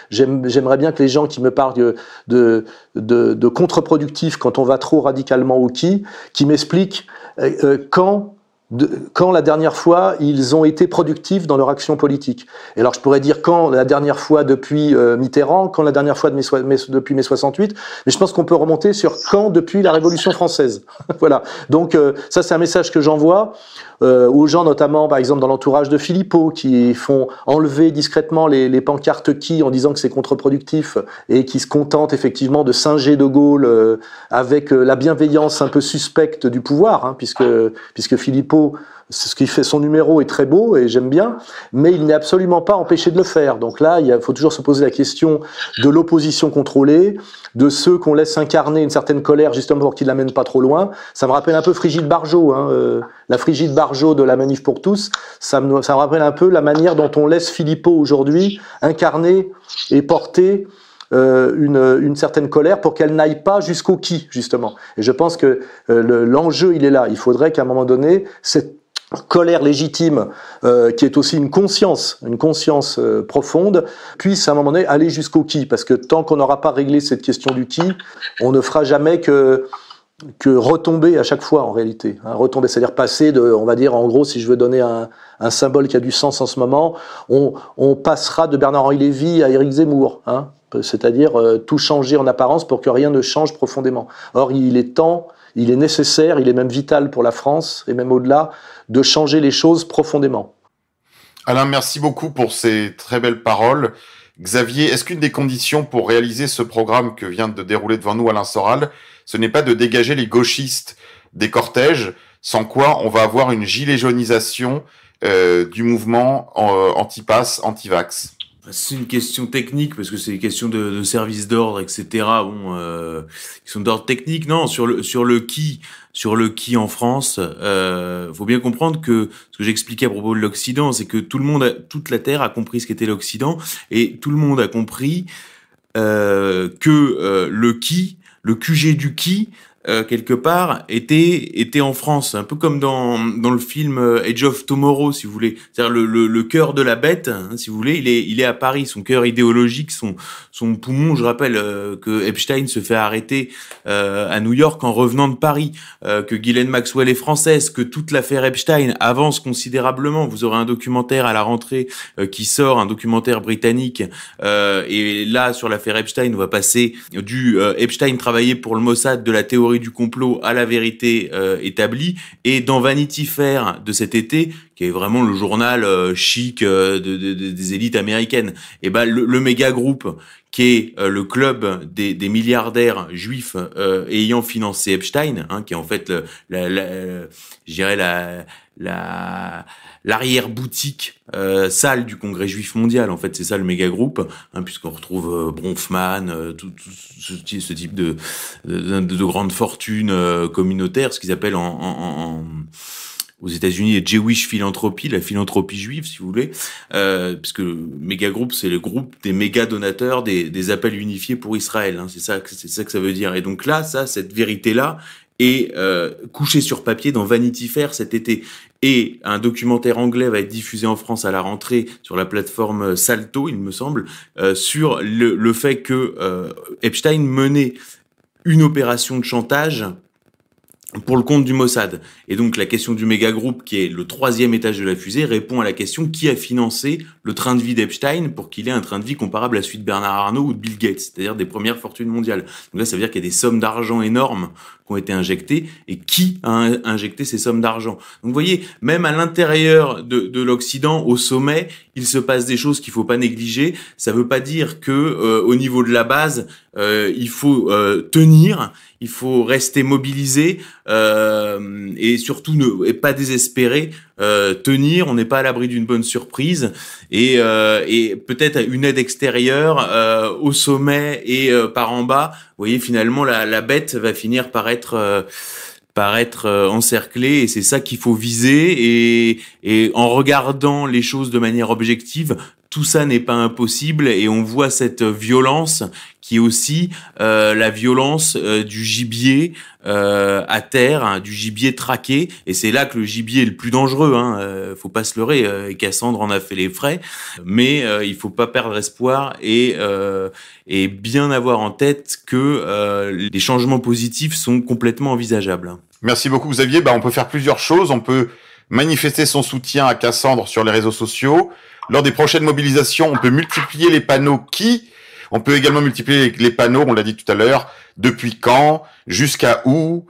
j'aimerais bien que les gens qui me parlent de contre-productif quand on va trop radicalement au qui m'expliquent quand quand la dernière fois ils ont été productifs dans leur action politique. Et alors je pourrais dire quand la dernière fois depuis Mitterrand, quand la dernière fois depuis mai 68, mais je pense qu'on peut remonter sur quand depuis la Révolution française. Voilà. Donc ça c'est un message que j'envoie aux gens, notamment par exemple dans l'entourage de Philippot, qui font enlever discrètement les pancartes qui en disant que c'est contre-productif et qui se contentent effectivement de singer De Gaulle avec la bienveillance un peu suspecte du pouvoir, hein, puisque Philippot, c'est ce qui fait, son numéro est très beau et j'aime bien, mais il n'est absolument pas empêché de le faire. Donc là, il faut toujours se poser la question de l'opposition contrôlée, de ceux qu'on laisse incarner une certaine colère justement pour qu'ils ne l'amènent pas trop loin. Ça me rappelle un peu Frigide Barjot, hein, la Frigide Barjot de la Manif pour tous. Ça me rappelle un peu la manière dont on laisse Philippot aujourd'hui incarner et porter une certaine colère pour qu'elle n'aille pas jusqu'au qui, justement. Et je pense que l'enjeu, il est là. Il faudrait qu'à un moment donné, cette colère légitime, qui est aussi une conscience profonde, puisse à un moment donné aller jusqu'au qui. Parce que tant qu'on n'aura pas réglé cette question du qui, on ne fera jamais que retomber à chaque fois en réalité. Hein, retomber, c'est-à-dire passer de, on va dire en gros, si je veux donner un symbole qui a du sens en ce moment, on passera de Bernard-Henri Lévy à Éric Zemmour. Hein, c'est-à-dire tout changer en apparence pour que rien ne change profondément. Or, il est temps, il est nécessaire, il est même vital pour la France, et même au-delà, de changer les choses profondément. Alain, merci beaucoup pour ces très belles paroles. Xavier, est-ce qu'une des conditions pour réaliser ce programme que vient de dérouler devant nous Alain Soral, ce n'est pas de dégager les gauchistes des cortèges, sans quoi on va avoir une gilet jaunisation du mouvement anti-pass, anti-vax? C'est une question technique parce que c'est des questions de service d'ordre, etc. Bon, qui sont d'ordre technique. Non, sur le qui en France, faut bien comprendre que ce que j'expliquais à propos de l'Occident, c'est que toute la Terre a compris ce qu'était l'Occident et tout le monde a compris que le QG du qui, quelque part, était en France, un peu comme dans le film Edge of Tomorrow, si vous voulez. C'est-à-dire le cœur de la bête, hein, si vous voulez, il est à Paris. Son cœur idéologique, son poumon. Je rappelle que Epstein se fait arrêter à New York en revenant de Paris, que Ghislaine Maxwell est française, que toute l'affaire Epstein avance considérablement. Vous aurez un documentaire à la rentrée qui sort, un documentaire britannique. Et là, sur l'affaire Epstein, on va passer du Epstein travaillait pour le Mossad, de la théorie du complot à la vérité établie. Et dans Vanity Fair de cet été, qui est vraiment le journal chic des élites américaines, et ben le méga groupe qui est le club des milliardaires juifs ayant financé Epstein, hein, qui est en fait je dirais l'arrière-boutique salle du Congrès juif mondial. En fait, c'est ça le méga groupe, hein, puisqu'on retrouve Bronfman, tout ce type de grandes fortunes communautaires, ce qu'ils appellent aux États-Unis, les Jewish Philanthropy, la philanthropie juive, si vous voulez, puisque méga groupe, c'est le groupe des méga donateurs des appels unifiés pour Israël. Hein, c'est ça que ça veut dire. Et donc là, cette vérité-là est couchée sur papier dans Vanity Fair cet été. Et un documentaire anglais va être diffusé en France à la rentrée sur la plateforme Salto, il me semble, sur le fait que Epstein menait une opération de chantage pour le compte du Mossad. Et donc la question du méga groupe, qui est le 3e étage de la fusée, répond à la question qui a financé le train de vie d'Epstein pour qu'il ait un train de vie comparable à celui de Bernard Arnault ou de Bill Gates, c'est-à-dire des premières fortunes mondiales. Donc là, ça veut dire qu'il y a des sommes d'argent énormes qui ont été injectées, et qui a injecté ces sommes d'argent. Donc vous voyez, même à l'intérieur de l'Occident, au sommet, il se passe des choses qu'il faut pas négliger. Ça veut pas dire que au niveau de la base, il faut tenir, il faut rester mobilisé et surtout ne pas désespérer. Tenir, on n'est pas à l'abri d'une bonne surprise et peut-être une aide extérieure au sommet et par en bas. Vous voyez, finalement la bête va finir par être encerclée, et c'est ça qu'il faut viser, et en regardant les choses de manière objective, tout ça n'est pas impossible, et on voit cette violence qui est aussi la violence du gibier à terre, hein, du gibier traqué, et c'est là que le gibier est le plus dangereux, hein, faut pas se leurrer, et Cassandre en a fait les frais, mais il faut pas perdre espoir, et bien avoir en tête que les changements positifs sont complètement envisageables. Merci beaucoup Xavier. On peut faire plusieurs choses. On peut manifester son soutien à Cassandre sur les réseaux sociaux. Lors des prochaines mobilisations, on peut multiplier les panneaux qui. On peut également multiplier les panneaux, on l'a dit tout à l'heure, depuis quand, jusqu'à où,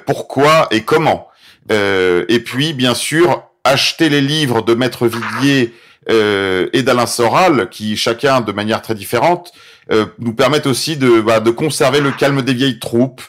pourquoi et comment. Et puis, bien sûr, acheter les livres de Maître Viguier et d'Alain Soral, qui chacun de manière très différente, nous permettent aussi de conserver le calme des vieilles troupes,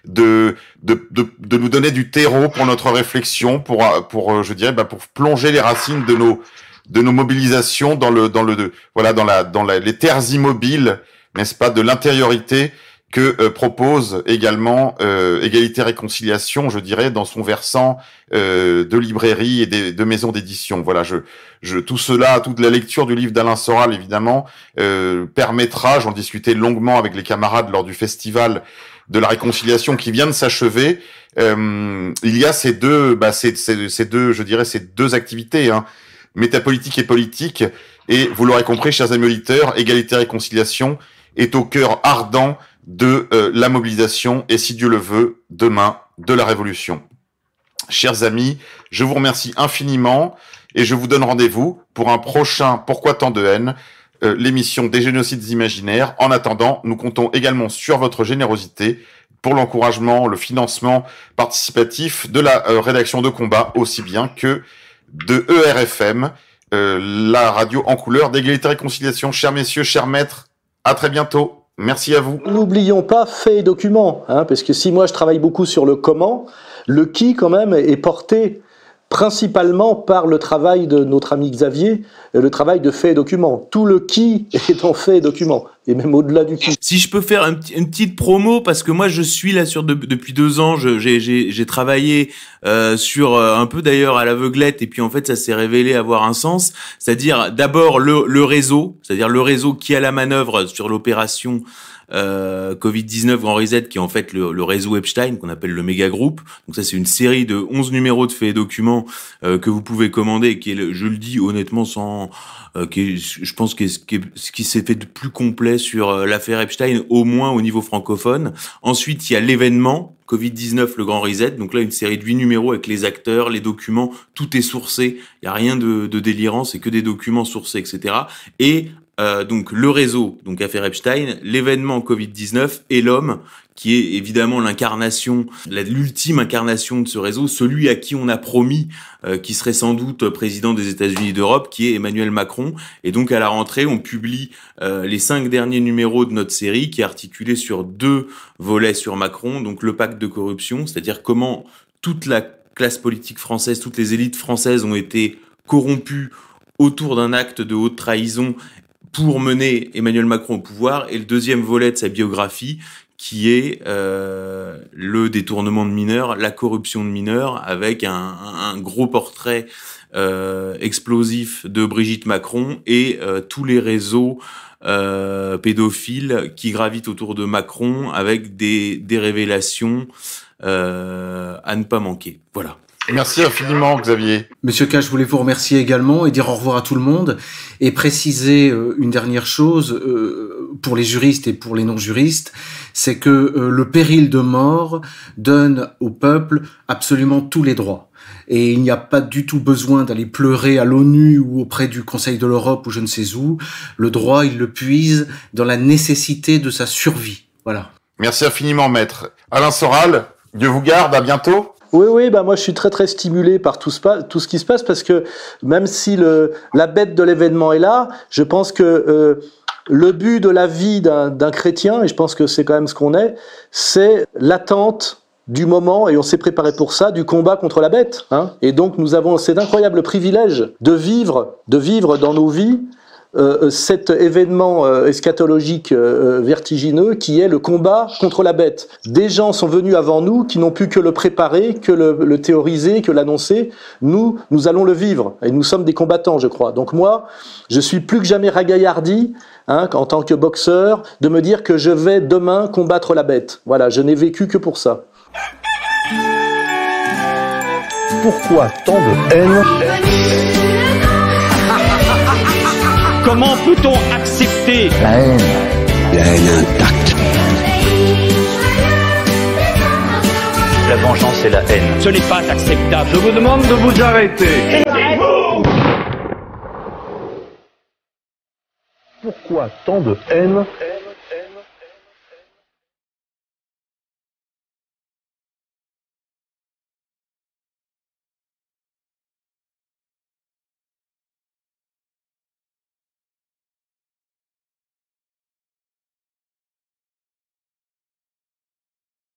de nous donner du terreau pour notre réflexion, pour je dirais, pour plonger les racines de nos mobilisations dans les terres immobiles, n'est-ce pas, de l'intériorité que propose également Égalité Réconciliation, je dirais, dans son versant de librairie et de maisons d'édition. Voilà, tout cela, toute la lecture du livre d'Alain Soral, évidemment, permettra, j'en discutais longuement avec les camarades lors du festival de la réconciliation qui vient de s'achever. Il y a ces deux, je dirais, ces deux activités, hein, métapolitique et politique. Et vous l'aurez compris, chers amis auditeurs, Égalité Réconciliation est au cœur ardent de la mobilisation et, si Dieu le veut, demain, de la révolution. Chers amis, je vous remercie infiniment et je vous donne rendez-vous pour un prochain Pourquoi tant de haine, l'émission des génocides imaginaires. En attendant, nous comptons également sur votre générosité pour l'encouragement, le financement participatif de la rédaction de Combat, aussi bien que de ERFM, la radio en couleur d'Égalité Réconciliation. Chers messieurs, chers maîtres, à très bientôt. Merci à vous. N'oublions pas faits et documents, hein, parce que si moi je travaille beaucoup sur le comment, le qui quand même est porté principalement par le travail de notre ami Xavier, le travail de faits et documents. Tout le qui est en faits et documents, et même au-delà du qui. Si je peux faire une petite promo, parce que moi je suis là depuis 2 ans, j'ai travaillé sur un peu d'ailleurs à l'aveuglette, et puis en fait ça s'est révélé avoir un sens, c'est-à-dire d'abord le réseau, c'est-à-dire le réseau qui a la manœuvre sur l'opération Covid-19 Grand Reset, qui est en fait le réseau Epstein, qu'on appelle le méga groupe. Donc ça, c'est une série de 11 numéros de faits et documents que vous pouvez commander, qui est, je le dis honnêtement, je pense que ce qui s'est fait de plus complet sur l'affaire Epstein, au moins au niveau francophone. Ensuite, il y a l'événement Covid-19 le Grand Reset. Donc là, une série de 8 numéros avec les acteurs, les documents, tout est sourcé. Il y a rien de délirant, c'est que des documents sourcés, etc. Et donc le réseau, donc affaire Epstein, l'événement Covid-19 et l'homme, qui est évidemment l'incarnation, l'ultime incarnation de ce réseau, celui à qui on a promis qui serait sans doute président des États-Unis d'Europe, qui est Emmanuel Macron. Et donc à la rentrée, on publie les 5 derniers numéros de notre série, qui est articulée sur 2 volets sur Macron, donc le pacte de corruption, c'est-à-dire comment toute la classe politique française, toutes les élites françaises ont été corrompues autour d'un acte de haute trahison pour mener Emmanuel Macron au pouvoir, et le deuxième volet de sa biographie, qui est le détournement de mineurs, la corruption de mineurs, avec un gros portrait explosif de Brigitte Macron et tous les réseaux pédophiles qui gravitent autour de Macron, avec des révélations à ne pas manquer. Voilà. Merci infiniment, Xavier. Monsieur K, je voulais vous remercier également et dire au revoir à tout le monde et préciser une dernière chose pour les juristes et pour les non-juristes, c'est que le péril de mort donne au peuple absolument tous les droits. Et il n'y a pas du tout besoin d'aller pleurer à l'ONU ou auprès du Conseil de l'Europe ou je ne sais où. Le droit, il le puise dans la nécessité de sa survie. Voilà. Merci infiniment, maître. Alain Soral, Dieu vous garde, à bientôt. Oui, moi je suis très stimulé par tout ce qui se passe, parce que même si la bête de l'événement est là, je pense que le but de la vie d'un chrétien, et je pense que c'est quand même ce qu'on est, c'est l'attente du moment, et on s'est préparé pour ça, du combat contre la bête. Hein. Et donc nous avons cet incroyable privilège de vivre dans nos vies cet événement eschatologique vertigineux qui est le combat contre la bête. Des gens sont venus avant nous qui n'ont pu que le préparer, que le théoriser, que l'annoncer. Nous allons le vivre et nous sommes des combattants, je crois. Donc moi, je suis plus que jamais ragaillardi, en tant que boxeur, de me dire que je vais demain combattre la bête. Voilà, je n'ai vécu que pour ça. Pourquoi tant de haine ? Comment peut-on accepter La haine intacte. La vengeance et la haine. Ce n'est pas acceptable. Je vous demande de vous arrêter. Pourquoi tant de haine